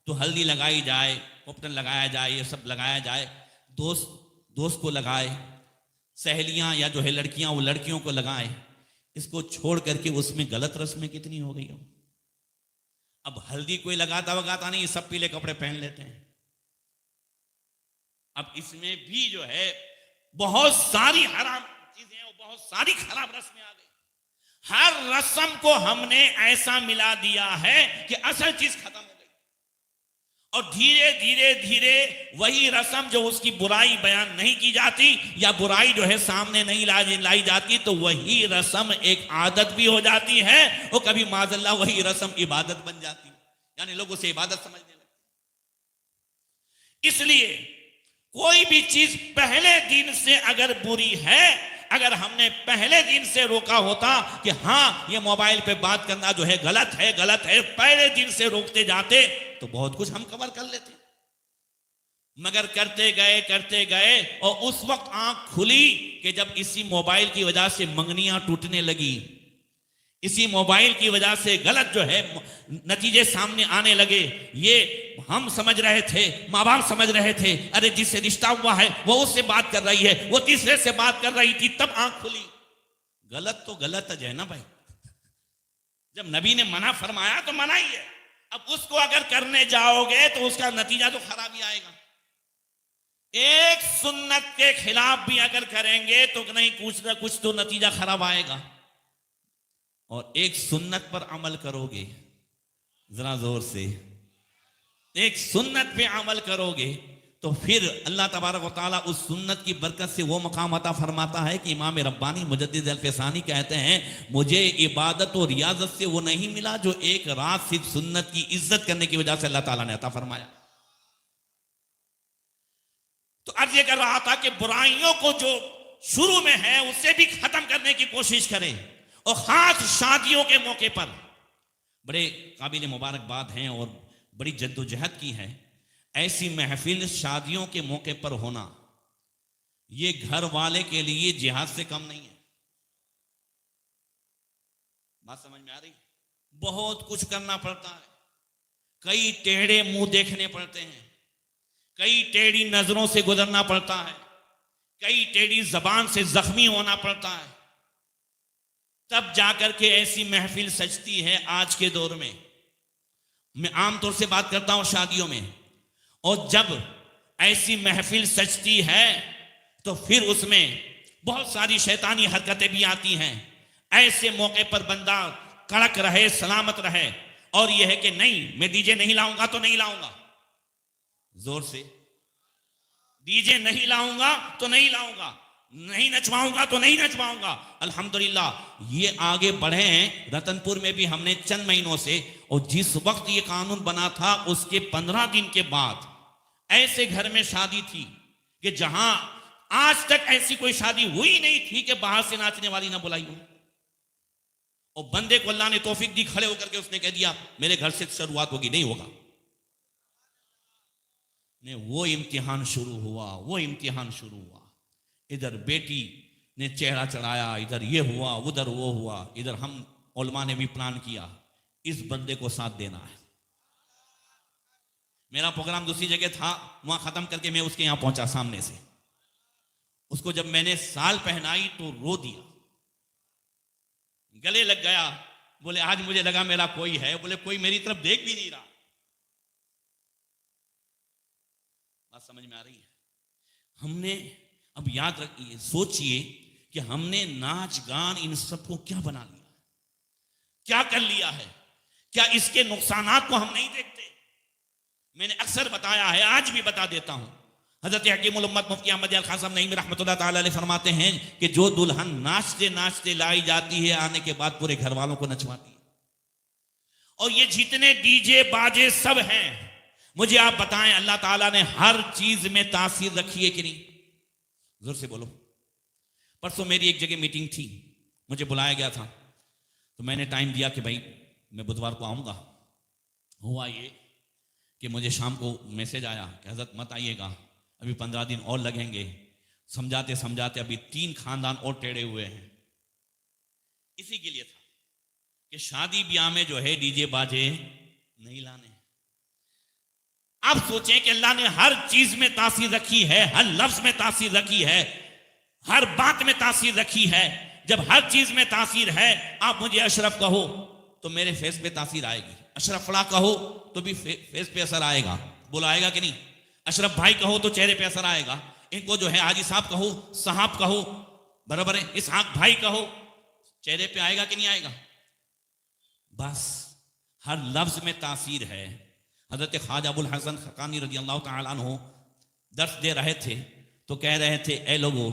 S1: तो हल्दी लगाई जाए, पोपटन लगाया जाए, ये सब लगाया जाए, दोस्त को लगाए, सहेलियां या जो है लड़कियां वो लड़कियों को लगाए। इसको छोड़ करके उसमें गलत रस्में कितनी हो गई हो। अब हल्दी कोई लगाता वगाता नहीं, सब पीले कपड़े पहन लेते हैं। अब इसमें भी जो है बहुत सारी हराम चीजें और बहुत सारी खराब रस्में आ गई। हर रस्म को हमने ऐसा मिला दिया है कि असल चीज खत्म हो गई और धीरे धीरे धीरे वही रस्म जो उसकी बुराई बयान नहीं की जाती या बुराई जो है सामने नहीं लाई जाती, तो वही रस्म एक आदत भी हो जाती है और कभी माज़अल्लाह वही रस्म इबादत बन जाती है, यानी लोग उसे इबादत समझने लगते। इसलिए कोई भी चीज पहले दिन से अगर बुरी है, अगर हमने पहले दिन से रोका होता कि हाँ ये मोबाइल पे बात करना जो है गलत है, गलत है, पहले दिन से रोकते जाते तो बहुत कुछ हम कवर कर लेते। मगर करते गए और उस वक्त आंख खुली कि जब इसी मोबाइल की वजह से मंगनियां टूटने लगी, इसी मोबाइल की वजह से गलत जो है नतीजे सामने आने लगे। ये हम समझ रहे थे, माँ बाप समझ रहे थे, अरे जिससे रिश्ता हुआ है वो उससे बात कर रही है, वो तीसरे से बात कर रही थी, तब आंख खुली। गलत तो गलत है ना भाई, जब नबी ने मना फरमाया तो मना ही है। अब उसको अगर करने जाओगे तो उसका नतीजा तो खराब ही आएगा। एक सुन्नत के खिलाफ भी अगर करेंगे तो नहीं कुछ ना कुछ तो नतीजा खराब आएगा। और एक सुन्नत पर अमल करोगे, जरा जोर से, एक सुन्नत पे अमल करोगे तो फिर अल्लाह तबारक व तआला उस सुन्नत की बरकत से वो मकाम अता फरमाता है कि इमाम रब्बानी मुजद्दिद अल-फ़सानी कहते हैं, मुझे इबादत और रियाजत से वो नहीं मिला जो एक रात सिर्फ सुन्नत की इज्जत करने की वजह से अल्लाह ताला ने अता फरमाया। तो अर्ज ये कर रहा था कि बुराइयों को जो शुरू में है उससे भी खत्म करने की कोशिश करें। और खास शादियों के मौके पर बड़े काबिल मुबारकबाद हैं और बड़ी जद्दोजहद की है। ऐसी महफिल शादियों के मौके पर होना ये घर वाले के लिए जिहाद से कम नहीं है। बात समझ में आ रही? बहुत कुछ करना पड़ता है, कई टेढ़े मुंह देखने पड़ते हैं, कई टेढ़ी नजरों से गुजरना पड़ता है, कई टेढ़ी जबान से जख्मी होना पड़ता है, तब जाकर के ऐसी महफिल सजती है। आज के दौर में मैं आमतौर से बात करता हूं शादियों में, और जब ऐसी महफिल सजती है तो फिर उसमें बहुत सारी शैतानी हरकतें भी आती हैं। ऐसे मौके पर बंदा कड़क रहे, सलामत रहे, और यह है कि नहीं मैं डीजे नहीं लाऊंगा तो नहीं लाऊंगा, जोर से, डीजे नहीं लाऊंगा तो नहीं लाऊंगा, नहीं नचवाऊंगा तो नहीं नचवाऊंगा। अल्हम्दुलिल्लाह ये आगे बढ़े हैं। रतनपुर में भी हमने चंद महीनों से, और जिस वक्त ये कानून बना था उसके 15 दिन के बाद ऐसे घर में शादी थी कि जहां आज तक ऐसी कोई शादी हुई नहीं थी कि बाहर से नाचने वाली ना बुलाई हो। और बंदे को अल्लाह ने तौफीक दी, खड़े होकर के उसने कह दिया मेरे घर से शुरुआत होगी, नहीं होगा। ने वो इम्तिहान शुरू हुआ। इधर बेटी ने चेहरा चढ़ाया, इधर ये हुआ, उधर वो हुआ, इधर हम उलमा ने भी प्लान किया इस बंदे को साथ देना है। मेरा प्रोग्राम दूसरी जगह था, वहां खत्म करके मैं उसके यहां पहुंचा सामने से। उसको जब मैंने साल पहनाई तो रो दिया, गले लग गया। बोले आज मुझे लगा मेरा कोई है, बोले कोई मेरी तरफ देख भी नहीं रहा। बात समझ में आ रही है? हमने अब याद रखिए, सोचिए कि हमने नाच गान इन सबको क्या बना लिया, क्या कर लिया है। क्या इसके नुकसानात को हम नहीं देखते? मैंने अक्सर बताया है, आज भी बता देता हूं। हजरत हकीमुल उम्मत मुफ्ती अहमद अल खान साहब नईमी रहमतुल्लाह ताला अलैह फरमाते हैं कि जो दुल्हन नाचते नाचते लाई जाती है, आने के बाद पूरे घर वालों को नचवाती है। और ये जितने डीजे बाजे सब हैं, मुझे आप बताएं अल्लाह ताला ने हर चीज में तासीर रखी है कि नहीं? जोर से बोलो। परसों मेरी एक जगह मीटिंग थी, मुझे बुलाया गया था, तो मैंने टाइम दिया कि भाई मैं बुधवार को आऊँगा। हुआ ये कि मुझे शाम को मैसेज आया कि हज़रत मत आइएगा, अभी 15 दिन और लगेंगे। समझाते समझाते अभी 3 खानदान और टेढ़े हुए हैं। इसी के लिए था कि शादी ब्याह में जो है डीजे बाजे नहीं लाने। आप सोचें कि अल्लाह ने हर चीज में तासीर रखी है, हर लफ्ज में तासीर रखी है, हर बात में तासीर रखी है। जब हर चीज में तासीर है, आप मुझे अशरफ कहो तो मेरे फेस पे तासीर आएगी, अशरफ फला कहो तो भी फेस पे असर आएगा। बोला आएगा कि नहीं? अशरफ भाई कहो तो चेहरे पे असर आएगा। इनको जो है हाजी साहब कहो, साहब कहो, बराबर है, इसहाक भाई कहो, चेहरे पे आएगा कि नहीं आएगा? बस हर लफ्ज में तासीर है। हजरत ख्वाजा अबुल हसन खकानी रजी अल्लाह तआला अन्हु दर्स दे रहे थे तो कह रहे थे, ए लोगो,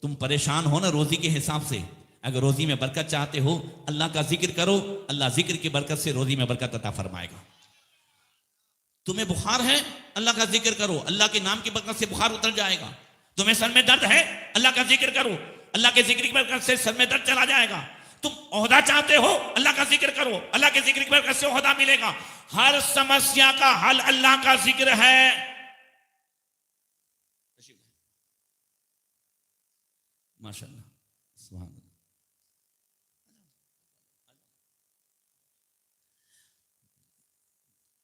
S1: तुम परेशान हो ना रोजी के हिसाब से, अगर रोजी में बरकत चाहते हो अल्लाह का जिक्र करो, अल्लाह जिक्र की बरकत से रोजी में बरकत अता फरमाएगा। तुम्हें बुखार है, अल्लाह का जिक्र करो, अल्लाह के नाम की बरकत से बुखार उतर जाएगा। तुम्हें सर में दर्द है, अल्लाह का जिक्र करो, अल्लाह के जिक्र की बरकत से सर में दर्द चला जाएगा। तुम ओहदा चाहते हो, अल्लाह का जिक्र करो, अल्लाह के जिक्र की बरकत से ओहदा मिलेगा। हर समस्या का हल अल्लाह का जिक्र है। माशाअल्लाह, सुभान अल्लाह।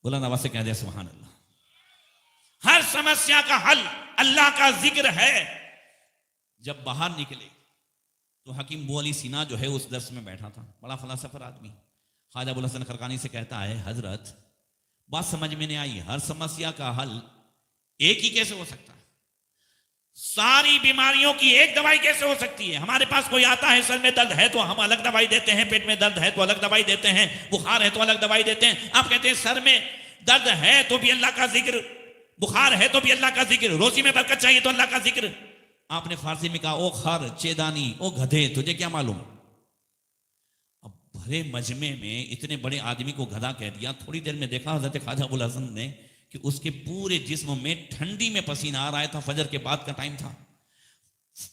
S1: बुलंद आवाज से कह दे सुभान अल्लाह। हर समस्या का हल अल्लाह का जिक्र है। जब बाहर निकले तो हकीम बू अली सीना जो है उस दर्स में बैठा था, बड़ा फलसफर आदमी, ख्वाजा अबुल हसन खरकानी से कहता है, हजरत बात समझ में नहीं आई, हर समस्या का हल एक ही कैसे हो सकता है? सारी बीमारियों की एक दवाई कैसे हो सकती है? हमारे पास कोई आता है, सर में दर्द है तो हम अलग दवाई देते हैं, पेट में दर्द है तो अलग दवाई देते हैं, बुखार है तो अलग दवाई देते हैं। आप कहते हैं सर में दर्द है तो भी अल्लाह का जिक्र, बुखार है तो भी अल्लाह का जिक्र, रोजी में बरकत चाहिए तो अल्लाह का जिक्र। आपने फारसी में कहा, ओ खर चेदानी, ओ गधे, तुझे क्या मालूम? अब भरे मजमे में इतने बड़े आदमी को गधा कह दिया। थोड़ी देर में देखा हजरत ख्वाजा अबुल हसन ने कि उसके पूरे जिस्म में ठंडी में पसीना आ रहा था। फजर के बाद का टाइम था,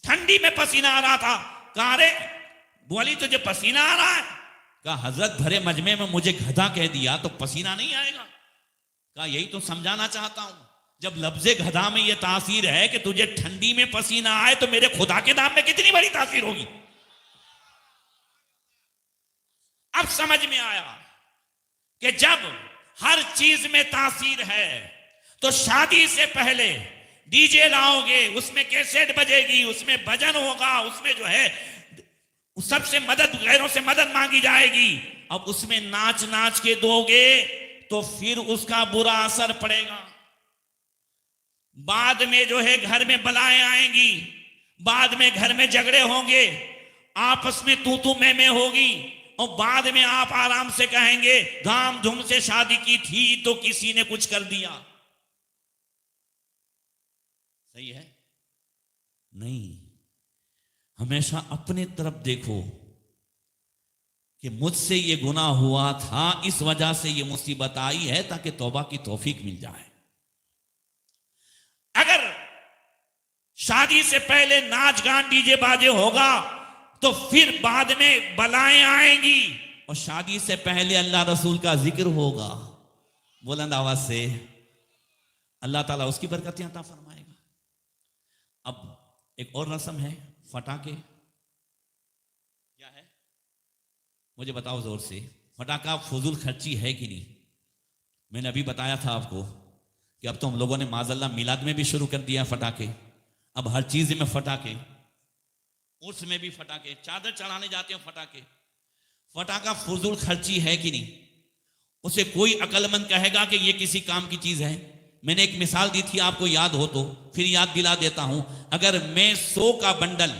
S1: ठंडी में पसीना आ रहा था। कहा रे बोली तुझे पसीना आ रहा है? कहा हजरत भरे मजमे में मुझे गधा कह दिया तो पसीना नहीं आएगा। कहा यही तो समझाना चाहता हूं, जब लफ्जे गधा में यह तासीर है कि तुझे ठंडी में पसीना आए तो मेरे खुदा के नाम में कितनी बड़ी तासीर होगी। अब समझ में आया कि जब हर चीज में तासीर है तो शादी से पहले डीजे लाओगे, उसमें कैसेट बजेगी, उसमें भजन होगा, उसमें जो है सबसे मदद, गैरों से मदद मांगी जाएगी। अब उसमें नाच नाच के दोगे तो फिर उसका बुरा असर पड़ेगा। बाद में जो है घर में बलाएं आएंगी, बाद में घर में झगड़े होंगे, आपस में तू तू मैं होगी, और बाद में आप आराम से कहेंगे धाम धूम से शादी की थी तो किसी ने कुछ कर दिया। सही है? नहीं, हमेशा अपने तरफ देखो कि मुझसे ये गुनाह हुआ था, इस वजह से ये मुसीबत आई है, ताकि तौबा की तौफीक मिल जाए। अगर शादी से पहले नाच गान डीजे बाजे होगा तो फिर बाद में बलाएं आएंगी, और शादी से पहले अल्लाह रसूल का जिक्र होगा बुलंद आवाज से, अल्लाह ताला उसकी बरकतें अता फरमाएगा। अब एक और रस्म है, फटाके। क्या है मुझे बताओ जोर से, फटाका फजूल खर्ची है कि नहीं? मैंने अभी बताया था आपको कि अब तो हम लोगों ने माज़अल्लाह मिलाद में भी शुरू कर दिया फटाके, अब हर चीज में फटाके, उर्स में भी फटाके, चादर चढ़ाने जाते हैं फटाके। फटाका फजूल खर्ची है कि नहीं? उसे कोई अक्लमंद कहेगा कि ये किसी काम की चीज है? मैंने एक मिसाल दी थी, आपको याद हो तो फिर याद दिला देता हूं। अगर मैं 100 का बंडल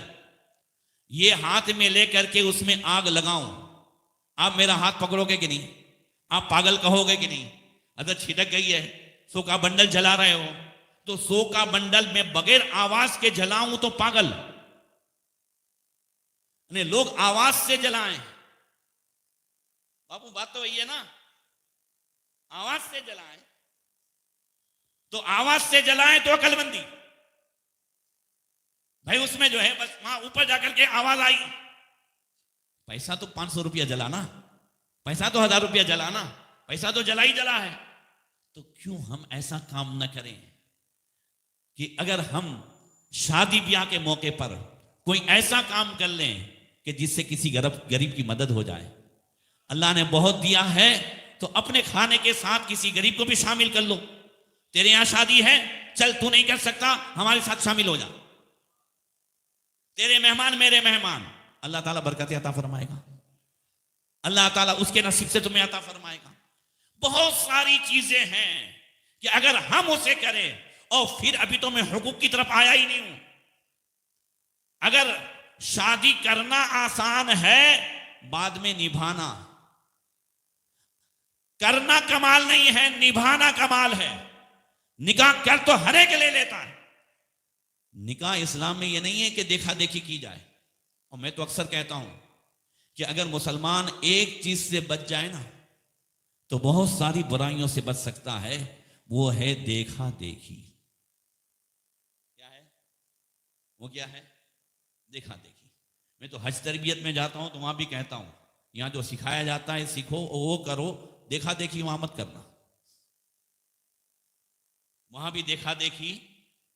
S1: ये हाथ में लेकर के उसमें आग लगाऊं, आप मेरा हाथ पकड़ोगे कि नहीं? आप पागल कहोगे कि नहीं? अगर छिटक गई है, 100 का बंडल जला रहे हो, तो 100 का बंडल में बगैर आवाज के जलाऊं तो पागल, लोग आवाज से जलाएं। बापू बात तो वही है ना, आवाज से जलाएं तो आवाज से जलाएं तो अकलमंदी। भाई उसमें जो है बस वहां ऊपर जाकर के आवाज आई, पैसा तो 500 रुपया जलाना, पैसा तो 1000 रुपया जलाना, पैसा तो जला ही जला है। तो क्यों हम ऐसा काम न करें कि अगर हम शादी ब्याह के मौके पर कोई ऐसा काम कर लें कि जिससे किसी गरीब की मदद हो जाए। अल्लाह ने बहुत दिया है तो अपने खाने के साथ किसी गरीब को भी शामिल कर लो। तेरे यहां शादी है, चल तू नहीं कर सकता, हमारे साथ शामिल हो जा। तेरे मेहमान मेरे मेहमान, अल्लाह ताला बरकत अता फरमाएगा, अल्लाह ताला उसके नसीब से तुम्हें अता फरमाएगा। बहुत सारी चीजें हैं कि अगर हम उसे करें, और फिर अभी तो मैं हुकूक की तरफ आया ही नहीं हूं। अगर शादी करना आसान है, बाद में निभाना, करना कमाल नहीं है, निभाना कमाल है। निकाह कर तो हर एक ले लेता है। निकाह इस्लाम में यह नहीं है कि देखा देखी की जाए। और मैं तो अक्सर कहता हूं कि अगर मुसलमान एक चीज से बच जाए ना, तो बहुत सारी बुराइयों से बच सकता है। वो है देखा देखी। क्या है वो? क्या है? देखा देखी। मैं तो हज तरबियत में जाता हूं तो वहां भी कहता हूं, यहां जो सिखाया जाता है सीखो और वो करो, देखा देखी वहां मत करना। वहां भी देखा देखी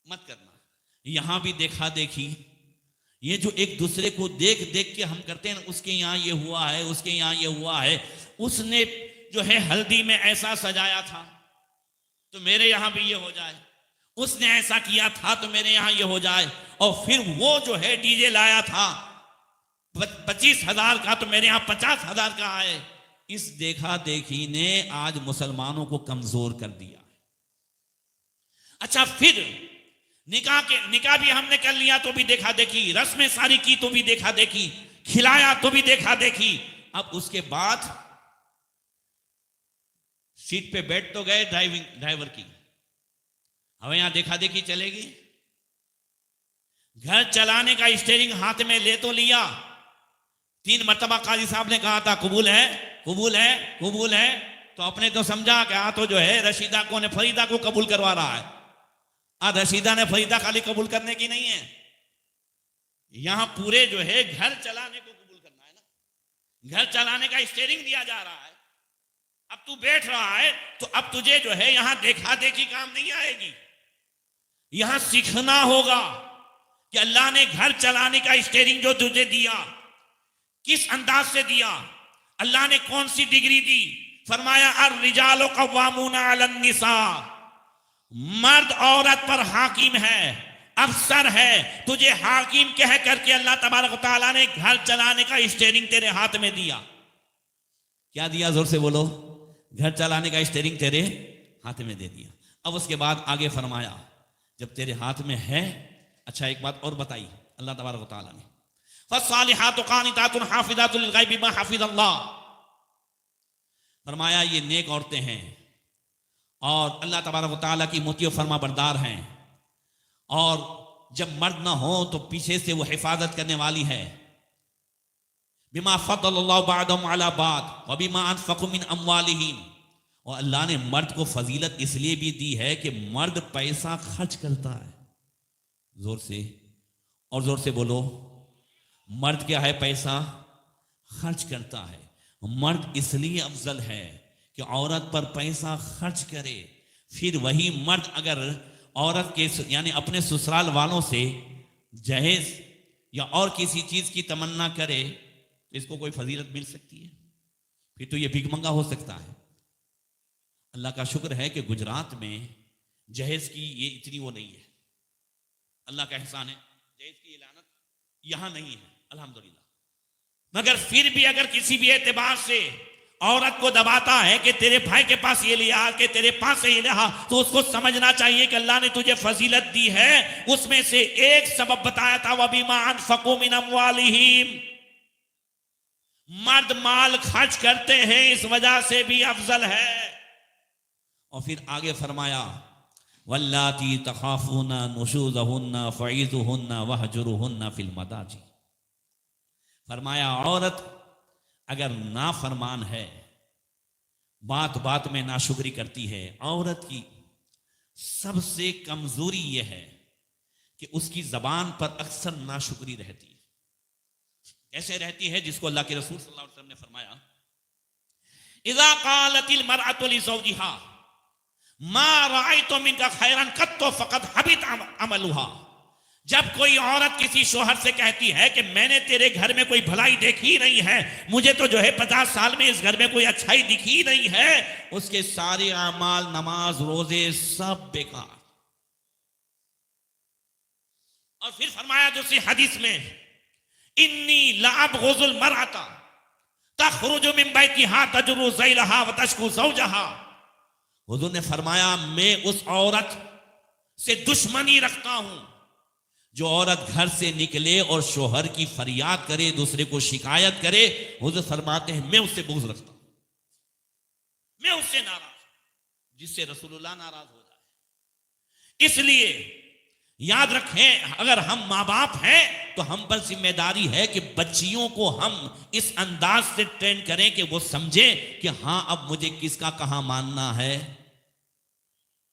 S1: मत करना, यहां भी देखा देखी। ये जो एक दूसरे को देख देख के हम करते हैं, उसके यहां ये हुआ है, उसके यहां ये हुआ है, उसने जो है हल्दी में ऐसा सजाया था तो मेरे यहां भी ये हो जाए, उसने ऐसा किया था तो मेरे यहां ये हो जाए। और फिर वो जो है डीजे लाया था 25,000 का तो मेरे यहां 50,000 का आए। इस देखा देखी ने आज मुसलमानों को कमजोर कर दिया। अच्छा, फिर निकाह भी हमने कर लिया तो भी देखा देखी, रस्में सारी की तो भी देखा देखी, खिलाया तो भी देखा देखी। अब उसके बाद सीट पे बैठ तो गए ड्राइवर की, अब यहां देखा देखी चलेगी? घर चलाने का स्टीयरिंग हाथ में ले तो लिया, 3 मरतबा काजी साहब ने कहा था कबूल है कबूल है कबूल है, तो अपने तो समझा कि तो जो है रशीदा को ने फरीदा को कबूल करवा रहा है। रशीदा ने फरीदा खाली कबूल करने की नहीं है, यहां पूरे जो है घर चलाने को कबूल करना है ना। घर चलाने का स्टीयरिंग दिया जा रहा है। अब तू बैठ रहा है तो अब तुझे जो है यहां देखा देखी काम नहीं आएगी, यहां सीखना होगा कि अल्लाह ने घर चलाने का स्टीयरिंग जो तुझे दिया किस अंदाज से दिया, अल्लाह ने कौन सी डिग्री दी। फरमाया अर्रिजालु कव्वामूना अलन निसा, मर्द औरत पर हाकिम है, अफसर है। तुझे हाकिम कह करके अल्लाह तबारक व तआला ने घर चलाने का स्टीयरिंग तेरे हाथ में दिया। क्या दिया? जोर से बोलो। घर चलाने का स्टीयरिंग तेरे हाथ में दे दिया। अब उसके बाद आगे फरमाया जब तेरे हाथ में है, अच्छा एक बात और बताई अल्लाह तबारक व तआला ने, फस्सालिहातु कानितातुन हाफिजातुन लिल-गैबि बिमा हाफिज़ल्लाह। फरमाया ये नेक औरतें हैं और अल्लाह तबारक व तआला की मुतीअ फरमा बरदार हैं, और जब मर्द ना हो तो पीछे से वो हिफाजत करने वाली है। बिमा फद्दलल्लाहु बअदहुम अला बअद व बिमा अनफक़ू मिन अमवालिहिम। और अल्लाह ने मर्द को फजीलत इसलिए भी दी है कि मर्द पैसा खर्च करता है। जोर से और जोर से बोलो, मर्द क्या है? पैसा खर्च करता है। मर्द इसलिए अफजल है कि औरत पर पैसा खर्च करे। फिर वही मर्द अगर औरत के यानी अपने ससुराल वालों से जहेज या और किसी चीज की तमन्ना करे तो इसको कोई फजीलत मिल सकती है? फिर तो ये भिखमंगा हो सकता है। अल्लाह का शुक्र है कि गुजरात में जहेज की ये इतनी वो नहीं है, अल्लाह का एहसान है, जहेज की ये लानत यहां नहीं है अल्हम्दुलिल्लाह। मगर फिर भी अगर किसी भी एतबार से औरत को दबाता है कि तेरे भाई के पास ये लिया, कि तेरे पास ये लिया, तो उसको समझना चाहिए कि अल्लाह ने तुझे फजीलत दी है। उसमें से एक सबब बताया था, वबिमा अनफक़ू मिन अमवालिहिम, मर्द माल खर्च करते हैं इस वजह से भी अफजल है। और फिर आगे फरमाया वल्लाती तखाफूना नुशूज़हुन्ना फ़ईज़ुहुन्ना वहजुरुहुन्ना फिल मदाजी। फरमाया औरत अगर नाफरमान है,
S2: बात बात में नाशुक्री करती है। औरत की सबसे कमजोरी यह है कि उसकी जबान पर अक्सर नाशुक्री रहती है। कैसे रहती है? जिसको अल्लाह के रसूल सल्लल्लाहु अलैहि वसल्लम ने फरमाया, इज़ा क़ालतिल मरअतु लिज़ौजिहा मा रअयतु मिनका खैरन कत्तु फ़क़द हबित अमलुहा। जब कोई औरत किसी शोहर से कहती है कि मैंने तेरे घर में कोई भलाई देखी नहीं है, मुझे तो जो है 50 साल में इस घर में कोई अच्छाई दिखी नहीं है, उसके सारे अमाल, नमाज, रोजे सब बेकार। और फिर फरमाया दूसरी हदीस में, इन्नी लाअबग़ुज़ुल मरअता तख़रुजु मिन बैतिहा तजरु ज़ैलहा व तशकु ज़ौजहा। हुज़ूर ने फरमाया, मैं उस औरत से दुश्मनी रखता हूं जो औरत घर से निकले और शोहर की फरियाद करे, दूसरे को शिकायत करे। हुज़ूर फरमाते हैं, मैं उससे बुग़्ज़ रखता हूं, मैं उससे नाराज, जिससे रसूलुल्लाह नाराज हो जाए। इसलिए याद रखें, अगर हम माँ बाप हैं तो हम पर जिम्मेदारी है कि बच्चियों को हम इस अंदाज से ट्रेन करें कि वो समझे कि हाँ, अब मुझे किसका कहाँ मानना है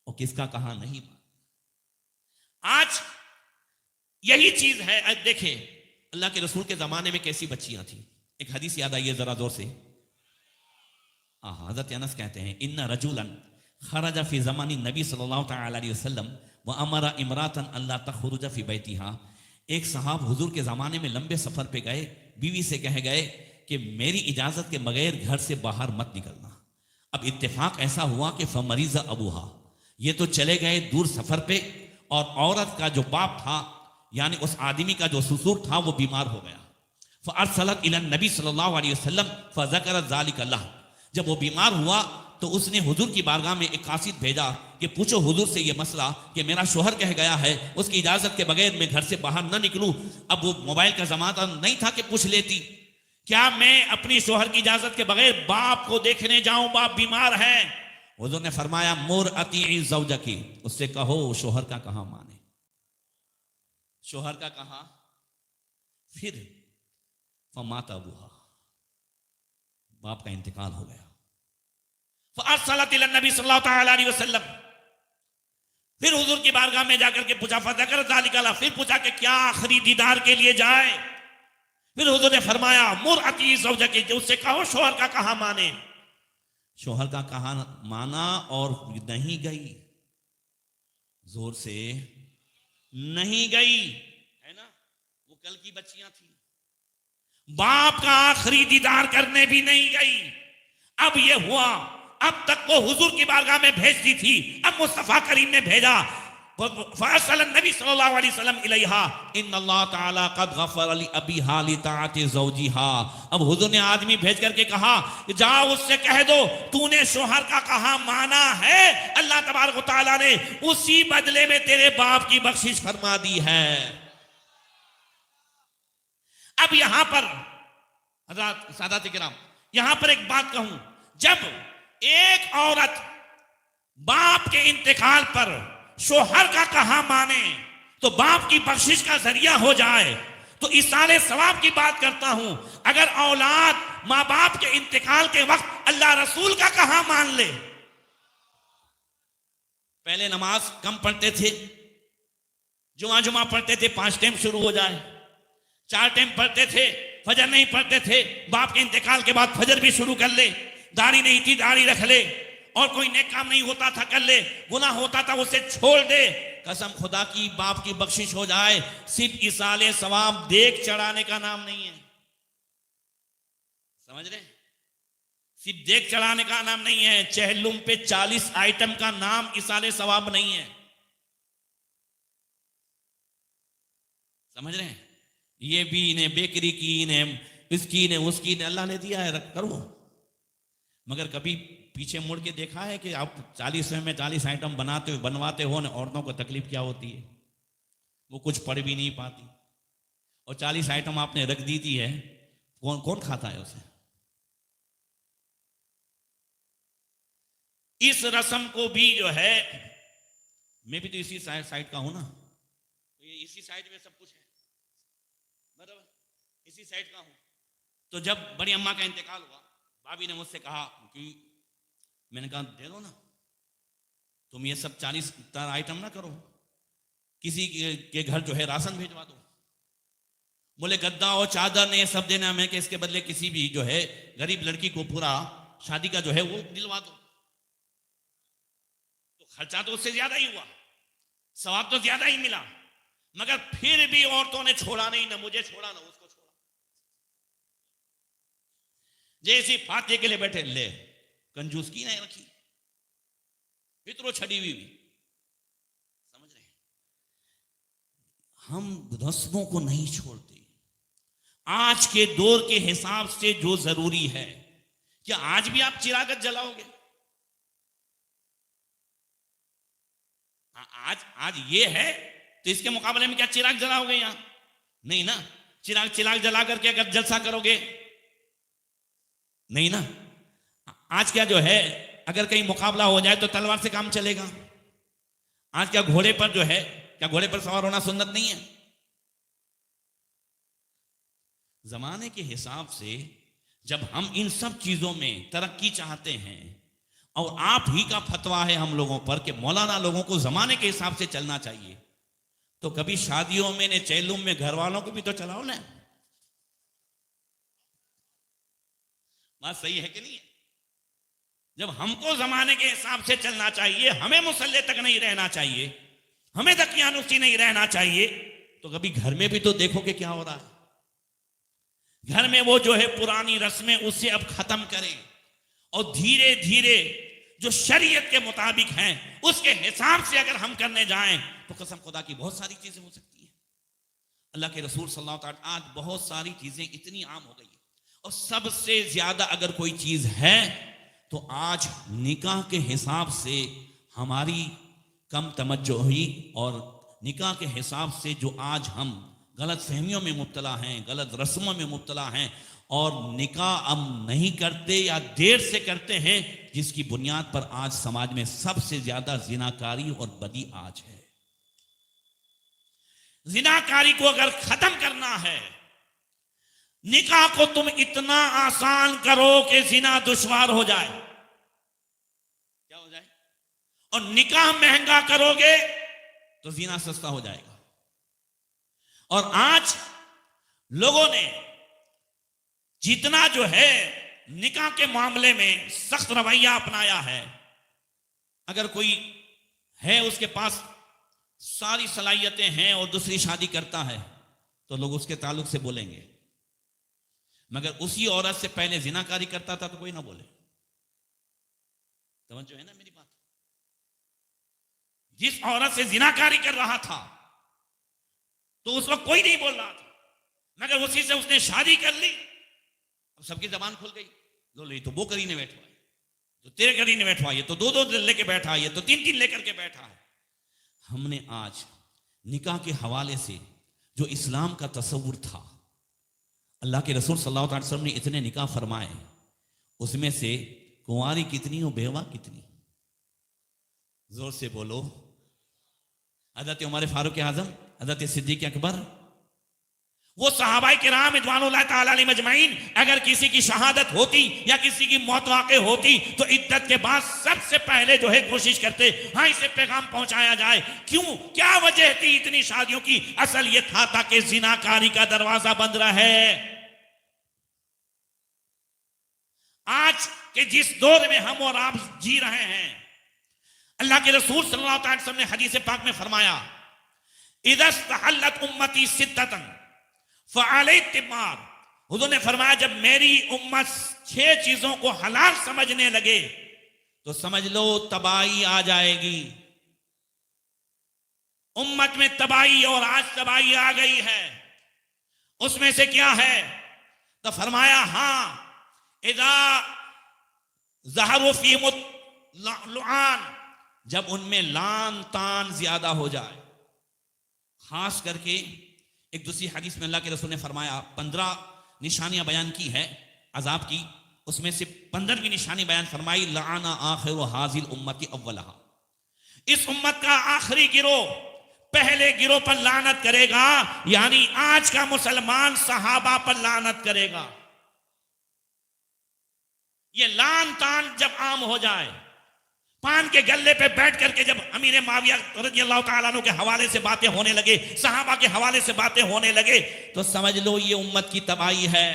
S2: और किसका कहाँ नहीं मानना। आज यही चीज है। आज देखें, अल्लाह के रसूल के जमाने में कैसी बच्चियां थी। एक हदीस याद आई है, जरा जोर से। हज़रत अनस कहते हैं, इन्ना रजुलन खरजा फी ज़मानी नबी सल्लल्लाहु तआला अलैहि वसल्लम व अमरा इमरातन अल्लाह तखरुज फी बैतिहा। एक साहब हुजूर के ज़माने में लंबे सफ़र पे गए, बीवी से कह गए कि मेरी इजाज़त के बगैर घर से बाहर मत निकलना। अब इत्तेफाक ऐसा हुआ कि फमरीज़ा अबूहा, ये तो चले गए दूर सफ़र पे, और औरत का जो बाप था, यानी उस आदमी का जो ससुर था, वो बीमार हो गया। फ़अरसलत इलन नबी सल्लल्लाहु अलैहि वसल्लम फ़ज़करत ज़ालिका लह। जब वो बीमार हुआ तो उसने हुजूर की बारगाह में एक कासिद भेजा कि पूछो हुजूर से ये मसला कि मेरा शोहर कह गया है उसकी इजाजत के बगैर मैं घर से बाहर न निकलूं। अब वो मोबाइल का जमाना नहीं था कि पूछ लेती, क्या मैं अपनी शोहर की इजाजत के बगैर बाप को देखने जाऊं, बाप बीमार है? हुजूर ने फरमाया, मुर अतीई ज़ौजकी, उससे कहो शोहर का कहां माने, शोहर का कहां। फिर फमात अबूहा, बाप का इंतकाल हो गया। फ़अरसलत इलन नबी सल्लल्लाहु तआला अलैहि वसल्लम, फिर हुजूर की बारगाह में जाकर के पूछा, फ़ज़करत ज़ालिका लह, फिर पूछा कि क्या आखिरी दीदार के लिए जाए। फिर हुजूर ने फरमाया, मुर अती ज़ौजकी, उससे कहो शोहर का कहां माने। शोहर का कहां माना और नहीं गई, जोर से नहीं गई, है ना। वो कल की बच्चियां थी, बाप का आखिरी दीदार करने भी नहीं गई। अब ये हुआ, अब तक वो हुजूर की बारगाह में भेजती थी, अब मुस्तफा करीम ने भेजा, फ़अरसलन नबी सल्लल्लाहु अलैहि वसल्लम इलैहा इन्नल्लाह तआला क़द गफ़र लि अबीहा लि ताअति ज़ौजिहा। अब हुजूर ने आदमी भेज करके कहा, जाओ उससे कह दो तूने शोहर का कहा माना है, अल्लाह तबारक व तआला ने उसी बदले में तेरे बाप की बख्शिश फरमा दी है। अब यहां पर हज़रात सादात किराम, यहां पर एक बात कहूं, जब एक औरत बाप के इंतकाल पर शोहर का कहा माने तो बाप की बख्शिश का जरिया हो जाए, तो इसाले सवाब की बात करता हूं, अगर औलाद मां बाप के इंतकाल के वक्त अल्लाह रसूल का कहा मान ले। पहले नमाज कम पढ़ते थे, जुमा पढ़ते थे, 5 टाइम शुरू हो जाए, 4 टाइम पढ़ते थे, फजर नहीं पढ़ते थे, बाप के इंतकाल के बाद फजर भी शुरू कर ले, दाढ़ी नहीं थी दाढ़ी रख ले, और कोई नेक काम नहीं होता था कर ले, गुनाह होता था उसे छोड़ दे। कसम खुदा की बाप की बख्शिश हो जाए, सिर्फ इसाले सवाब देख चढ़ाने का नाम नहीं है, समझ रहे? सिर्फ देख चढ़ाने का नाम नहीं है। चहलुम पे 40 आइटम का नाम इसाले सवाब नहीं है, समझ रहे हैं? ये भी इन्हें बेकरी की, इन्हें इसकी, इन्हें उसकी, इन्हें अल्लाह ने दिया है, करो। मगर कभी पीछे मुड़ के देखा है कि आप 40वें में 40 आइटम बनवाते हो ना, औरतों को तकलीफ क्या होती है? वो कुछ पढ़ भी नहीं पाती, और 40 आइटम आपने रख दी थी है, कौन कौन खाता है उसे? इस रस्म को भी जो है, मैं भी तो इसी साइड का हूं ना, तो ये इसी साइड में सब कुछ है, बराबर इसी साइड का हूं। तो जब बड़ी अम्मा का इंतकाल हुआ, भाभी ने मुझसे कहा कि मैंने कहा दे दो ना, तुम ये सब 40 आइटम ना करो, किसी के घर जो है राशन भिजवा दो। बोले गद्दा और चादर ने ये सब देना, मैं कि इसके बदले किसी भी जो है गरीब लड़की को पूरा शादी का जो है वो दिलवा दो। तो खर्चा तो उससे ज्यादा ही हुआ, सवाब तो ज्यादा ही मिला, मगर फिर भी औरतों ने छोड़ा नहीं, ना मुझे छोड़ा ना उसको छोड़ा। जैसी फाते के लिए बैठे, ले कंजूस की नहीं रखी, फितरो छड़ी हुई भी। समझ रहे हैं? हम रस्मों को नहीं छोड़ते। आज के दौर के हिसाब से जो जरूरी है, क्या आज भी आप चिरागत जलाओगे? आज ये है तो इसके मुकाबले में क्या चिराग जलाओगे? यहां नहीं ना। चिराग जला करके अगर जलसा करोगे, नहीं ना। आज क्या जो है, अगर कहीं मुकाबला हो जाए तो तलवार से काम चलेगा। आज क्या घोड़े पर जो है, क्या घोड़े पर सवार होना सुन्नत नहीं है? जमाने के हिसाब से जब हम इन सब चीजों में तरक्की चाहते हैं, और आप ही का फतवा है हम लोगों पर कि मौलाना लोगों को जमाने के हिसाब से चलना चाहिए, तो कभी शादियों में ने चैलूम में घर वालों को भी तो चलाओ ना। बात सही है कि नहीं है? जब हमको जमाने के हिसाब से चलना चाहिए, हमें मुसल्ले तक नहीं रहना चाहिए, हमें दकियानुसी नहीं रहना चाहिए, तो कभी घर में भी तो देखो कि क्या हो रहा है। घर में वो जो है पुरानी रस्में उसे अब खत्म करें, और धीरे धीरे जो शरीयत के मुताबिक हैं उसके हिसाब से अगर हम करने जाएं तो कसम खुदा की बहुत सारी चीजें हो सकती हैं। अल्लाह के रसूल सल्लल्लाहु अलैहि वसल्लम, आज बहुत सारी चीजें इतनी आम हो गई, और सबसे ज्यादा अगर कोई चीज है तो आज निकाह के हिसाब से हमारी कम तवज्जोही, और निकाह के हिसाब से जो आज हम गलत फहमियों में मुब्तला हैं, गलत रस्मों में मुब्तला हैं, और निकाह हम नहीं करते या देर से करते हैं, जिसकी बुनियाद पर आज समाज में सबसे ज्यादा जिनाकारी और बदी आज है। जिनाकारी को अगर खत्म करना है, निकाह को तुम इतना आसान करो कि जिना दुश्वार हो जाए। क्या हो जाए? और निकाह महंगा करोगे तो जिना सस्ता हो जाएगा। और आज लोगों ने जितना जो है निकाह के मामले में सख्त रवैया अपनाया है, अगर कोई है उसके पास सारी सलाहियतें हैं और दूसरी शादी करता है तो लोग उसके ताल्लुक से बोलेंगे, मगर उसी औरत से पहले जिनाकारी करता था तो कोई ना बोले। समझो है ना मेरी बात? जिस औरत से जिनाकारी कर रहा था तो उस वक्त कोई नहीं बोल रहा था, मगर उसी से उसने शादी कर ली, अब सबकी जबान खुल गई। लो तो वो करीने बैठा है, तो तेरे करीने बैठा है, तो दो लेके बैठा है, तो तीन लेकर के बैठा है। हमने आज निकाह के हवाले से जो इस्लाम का तसव्वुर था, अल्लाह के रसूल सल्लल्लाहु अलैहि वसल्लम ने इतने निकाह फरमाए, उसमें से कुंवारी कितनी और बेवा कितनी? जोर से बोलो। हज़रत उमर फारूक आज़म, हज़रत सिद्दीक़ अकबर, वो सहाबाए किराम रिज़वानुल्लाह ताला अलैहिम अजमईन, अगर किसी की शहादत होती या किसी की मौत वाक़े होती तो इद्दत के बाद सबसे पहले जो है कोशिश करते, हाँ इसे पैगाम पहुंचाया जाए। क्यों? क्या वजह थी इतनी शादियों की? असल ये था ताकि जिनाकारी का दरवाजा बंद रहे। आज के जिस दौर में हम और आप जी रहे हैं, अल्लाह के रसूल सल्लल्लाहु अलैहि वसल्लम ने हदीस पाक में फरमाया, इदस्तहल्लत उम्मती सिद्दतन फ़अलैतिमार। हुज़ूर ने फरमाया, जब मेरी उम्मत 6 चीजों को हलाल समझने लगे तो समझ लो तबाही आ जाएगी। उम्मत में तबाही, और आज तबाही आ गई है। उसमें से क्या है? तो फरमाया, हाँ इज़ा ज़हरू फी लुआन, जब उनमें लान तान ज्यादा हो जाए। खास करके एक दूसरी हदीस में अल्लाह के रसूल ने फरमाया, 15 निशानियां बयान की है अजाब की, उसमें से 15वीं निशानी बयान फरमाई, लाना आखिर हाजिल उम्मती अव्वलहा, इस उम्मत का आखिरी गिरोह पहले गिरोह पर लानत करेगा, यानी आज का मुसलमान सहाबा पर लानत करेगा। ये लान तान जब आम हो जाए, पान के गल्ले पे बैठ करके जब अमीर माविया रज़ियल्लाहु ताला अन्हु के हवाले से बातें होने लगे, सहाबा के हवाले से बातें होने लगे, तो समझ लो ये उम्मत की तबाही है।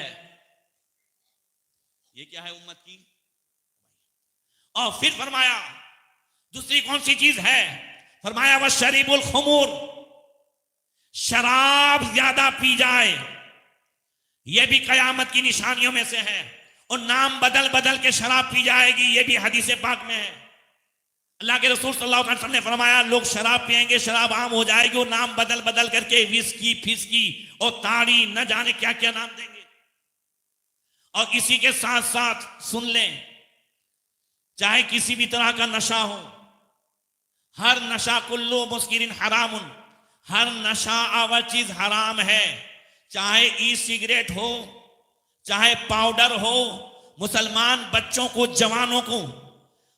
S2: ये क्या है? उम्मत की। और फिर फरमाया दूसरी कौन सी चीज है? फरमाया वह शरीबुल खुमूर, शराब ज्यादा पी जाए, यह भी कयामत की निशानियों में से है। और नाम बदल बदल के शराब पी जाएगी, यह भी हदीस पाक में है। अल्लाह के रसूल सल्लल्लाहु अलैहि वसल्लम ने फरमाया लोग शराब पिएंगे, शराब आम हो जाएगी, और नाम बदल बदल करके विस्की, फिस्की और ताड़ी, न जाने क्या क्या नाम देंगे। और इसी के साथ साथ सुन लें, चाहे किसी भी तरह का नशा हो, हर नशा कुल्लू मुस्किरिन हरामुन, हर नशा आवर चीज हराम है। चाहे ई सिगरेट हो, चाहे पाउडर हो, मुसलमान बच्चों को, जवानों को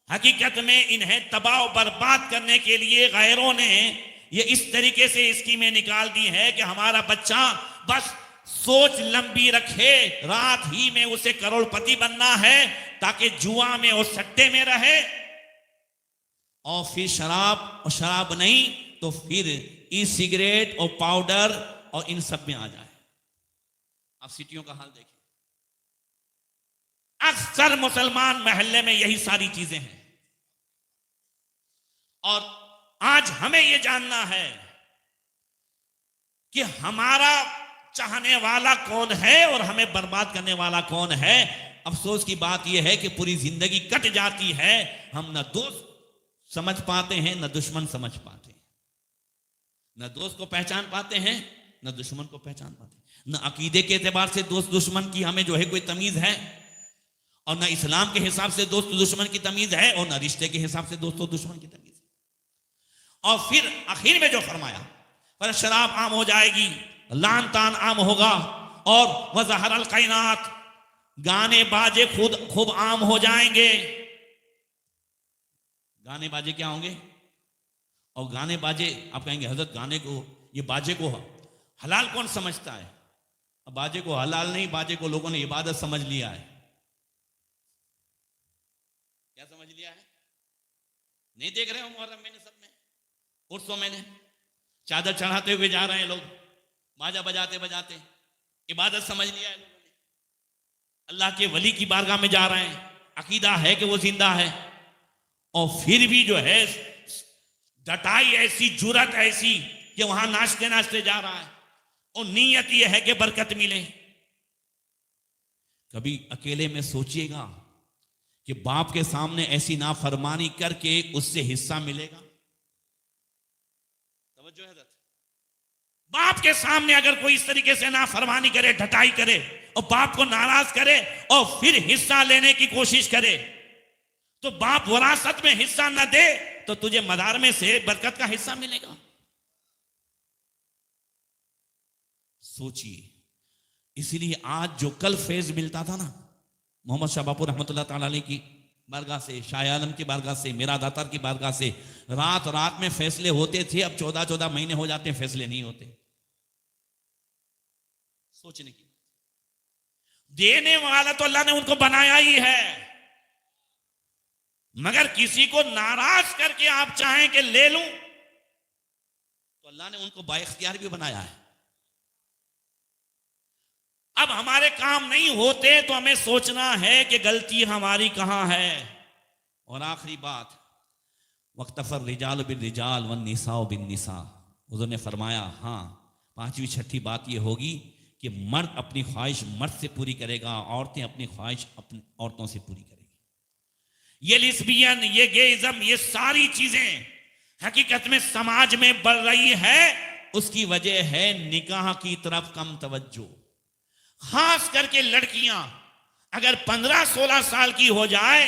S2: हकीकत में इन्हें तबाह बर्बाद करने के लिए गैरों ने ये इस तरीके से स्कीमें निकाल दी है कि हमारा बच्चा बस सोच लंबी रखे, रात ही में उसे करोड़पति बनना है, ताकि जुआ में और सट्टे में रहे, और फिर शराब, और शराब नहीं तो फिर ई सिगरेट और पाउडर और इन सब में आ जाए। अब सिटियों का हाल देखिए, अक्सर मुसलमान महल्ले में यही सारी चीजें हैं। और आज हमें यह जानना है कि हमारा चाहने वाला कौन है और हमें बर्बाद करने वाला कौन है। अफसोस की बात यह है कि पूरी जिंदगी कट जाती है, हम न दोस्त समझ पाते हैं, न दुश्मन समझ पाते हैं, न दोस्त को पहचान पाते हैं, न दुश्मन को पहचान पाते हैं, न अकीदे के एतबार से दोस्त दुश्मन की हमें जो है कोई तमीज है, और न इस्लाम के हिसाब से दोस्त दुश्मन की तमीज है, और न रिश्ते के हिसाब से दोस्तों दुश्मन की तमीज है। और फिर आखिर में जो फरमाया, पर शराब आम हो जाएगी, लान तान आम होगा, और वज़हरल कायनात, गाने बाजे खुद खूब आम हो जाएंगे। गाने बाजे क्या होंगे? और गाने बाजे, आप कहेंगे हजरत गाने को, ये बाजे को हलाल कौन समझता है? अब बाजे को हलाल नहीं, बाजे को लोगों ने इबादत समझ लिया है। क्या समझ लिया है? नहीं देख रहे हो मुहर्रम में सब में, उर्सों में चादर चढ़ाते हुए जा रहे हैं लोग, बाजा बजाते बजाते, इबादत समझ लिया है लोगों ने। अल्लाह के वली की बारगाह में जा रहे हैं, अकीदा है कि वो जिंदा है, और फिर भी जो है डटाई ऐसी, जुरत ऐसी कि वहां नाचते नाचते जा रहा है, और नीयत यह है कि बरकत मिले। कभी अकेले में सोचिएगा कि बाप के सामने ऐसी नाफरमानी करके उससे हिस्सा मिलेगा? तवज्जो है? बाप के सामने अगर कोई इस तरीके से नाफरमानी करे, ढटाई करे, और बाप को नाराज करे, और फिर हिस्सा लेने की कोशिश करे, तो बाप वरासत में हिस्सा न दे तो तुझे मदार में से बरकत का हिस्सा मिलेगा। सोचिए। इसीलिए आज जो कल फैज मिलता था ना, मोहम्मद शाह बापू रहमतुल्लाह ताला अलैह की बारगाह से, शाह आलम की बारगाह से, मेरा दातार की बारगाह से रात रात में फैसले होते थे। अब 14-14 महीने हो जाते हैं, फैसले नहीं होते। सोचने की, देने वाला तो अल्लाह ने उनको बनाया ही है, मगर किसी को नाराज करके आप चाहें कि ले लूं, तो अल्लाह ने उनको बाइख्तियार भी बनाया है। अब हमारे काम नहीं होते तो हमें सोचना है कि गलती हमारी कहां है। और आखिरी बात, वक्तफर रिजाल बिन रिजाल वन निसा बिन निसा, हुज़ूर ने फरमाया, हाँ, पांचवी छठी बात यह होगी कि मर्द अपनी ख्वाहिश मर्द से पूरी करेगा, औरतें अपनी ख्वाहिश अपनी औरतों से पूरी करेगी। ये लिस्बियन, ये गेइज्म, ये सारी चीजें हकीकत में समाज में बढ़ रही है, उसकी वजह है निकाह की तरफ कम तवज्जो। खास करके लड़कियां अगर 15-16 साल की हो जाए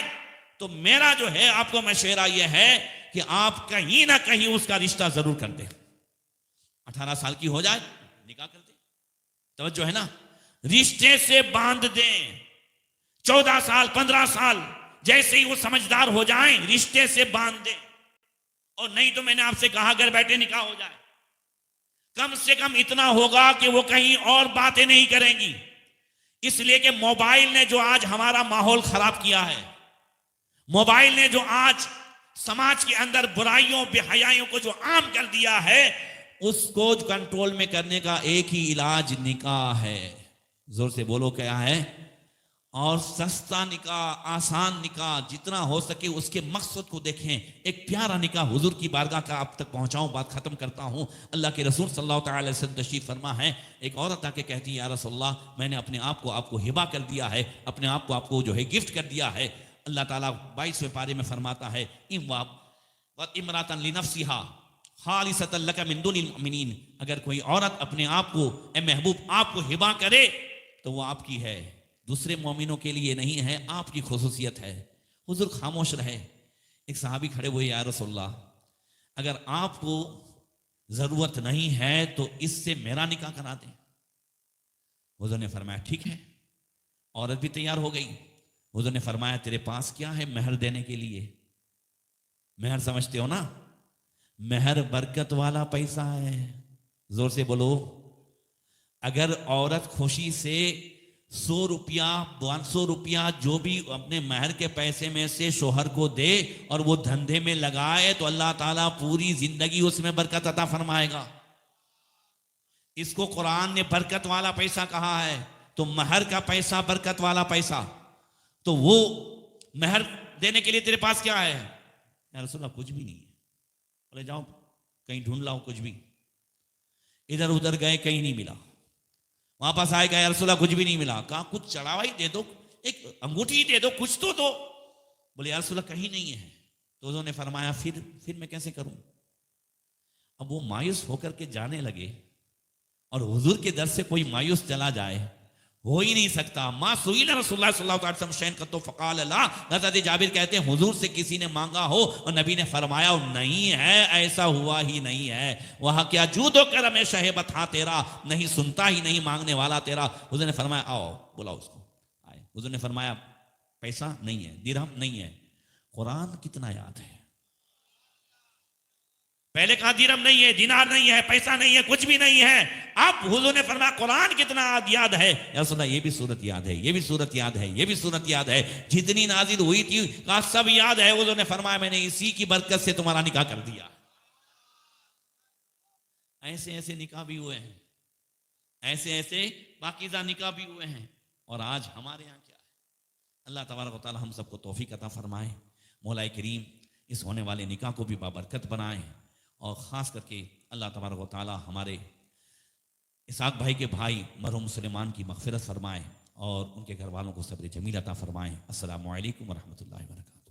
S2: तो मेरा जो है आपको मशवरा यह है कि आप कहीं ना कहीं उसका रिश्ता जरूर कर दें। 18 साल की हो जाए निकाह कर दें, तवज्जो है ना, रिश्ते से बांध दें। 14 साल 15 साल जैसे ही वो समझदार हो जाएं, रिश्ते से बांध दें। और नहीं तो मैंने आपसे कहा घर बैठे निकाह हो जाए, कम से कम इतना होगा कि वो कहीं और बातें नहीं करेंगी। इसलिए कि मोबाइल ने जो आज हमारा माहौल खराब किया है, मोबाइल ने जो आज समाज के अंदर बुराइयों बेहयाइयों को जो आम कर दिया है, उसको कंट्रोल में करने का एक ही इलाज निकाह है। जोर से बोलो क्या है? और सस्ता निकाह, आसान निकाह, जितना हो सके उसके मकसद को देखें। एक प्यारा निकाह हुजूर की बारगाह का आप तक पहुंचाऊं, बात खत्म करता हूं। अल्लाह के रसूल सल्लल्लाहु अलैहि वसल्लम तशरीफ फरमा है। एक औरत आके कहती है, या रसूलल्लाह, मैंने अपने आप को आपको हिबा कर दिया है, अपने आप को आपको जो है गिफ्ट कर दिया है। अल्लाह ताला 22वें पारे में फरमाता है, इमरातन लिनफ्सिहा खालिसतन लका मिन दुनिल मुमिनीन, अगर कोई औरत अपने आप को, ए महबूब, आपको हिबा करे तो वो आपकी है, दूसरे मोमिनों के लिए नहीं है, आपकी खुसूसियत है। हुजूर खामोश रहे। एक सहाबी खड़े हुए, या रसूलल्लाह, अगर आपको जरूरत नहीं है तो इससे मेरा निकाह करा दें। हुजूर ने फरमाया ठीक है। औरत भी तैयार हो गई। हुजूर ने फरमाया, तेरे पास क्या है मेहर देने के लिए? मेहर समझते हो ना? मेहर बरकत वाला पैसा है। जोर से बोलो। अगर औरत खुशी से 100 रुपया 500 रुपया जो भी अपने महर के पैसे में से शोहर को दे और वो धंधे में लगाए तो अल्लाह ताला पूरी जिंदगी उसमें बरकत अता फरमाएगा। इसको कुरान ने बरकत वाला पैसा कहा है। तो महर का पैसा बरकत वाला पैसा, तो वो महर देने के लिए तेरे पास क्या है? या रसूलल्लाह, कुछ भी नहीं है। बोले जाओ कहीं ढूंढ लाओ कुछ भी। इधर उधर गए, कहीं नहीं मिला। वापस आए, गए, रसूलल्लाह कुछ भी नहीं मिला। कहा कुछ चढ़ावा ही दे दो, एक अंगूठी ही दे दो, कुछ तो दो। बोले या रसूलल्लाह कहीं नहीं है। तो उन्होंने फरमाया फिर मैं कैसे करूं? अब वो मायूस होकर के जाने लगे। और हुजूर के दर से कोई मायूस चला जाए, हो ही नहीं सकता। मां सुईल रसूलुल्लाह सल्लल्लाहु अलैहि वसल्लम शैन का तो फकाल ला। हज़रत जाबिर कहते हैं, हुजूर से किसी ने मांगा हो और नबी ने फरमाया नहीं है, ऐसा हुआ ही नहीं है। वहां क्या जूदो करम है शहेबत हाँ तेरा, नहीं सुनता ही नहीं मांगने वाला तेरा। हुजूर ने फरमाया आओ बुलाओ उसको। आए। हुजूर ने फरमाया पैसा नहीं है, दिरहम नहीं है। कुरान कितना याद है। पहले कहा दिरहम नहीं है, दिनार नहीं है, पैसा नहीं है, कुछ भी नहीं है। अब हुजूर ने फरमाया कुरान कितना याद है। या सुना, ये भी सूरत याद है, ये भी सूरत याद है, ये भी सूरत याद है। जितनी नाजिल हुई थी कहा सब याद है। हुजूर ने फरमाया मैंने इसी की बरकत से तुम्हारा निकाह कर दिया। ऐसे ऐसे निकाह भी हुए हैं, ऐसे ऐसे पाकीज़ा निकाह भी हुए हैं। और आज हमारे यहाँ क्या है? अल्लाह तबारक व तआला हम सबको तौफीक अता फरमाए। मौला करीम इस होने वाले निकाह को भी बाबरकत बनाए। और ख़ास करके अल्लाह तबारक व तआला हमारे इसाक भाई के भाई मरहूम सुलेमान की मग़फ़िरत फरमाए और उनके घर वालों को सब्र जमील अता फरमाए। अस्सलामु अलैकुम व रहमतुल्लाहि व बरकातहू।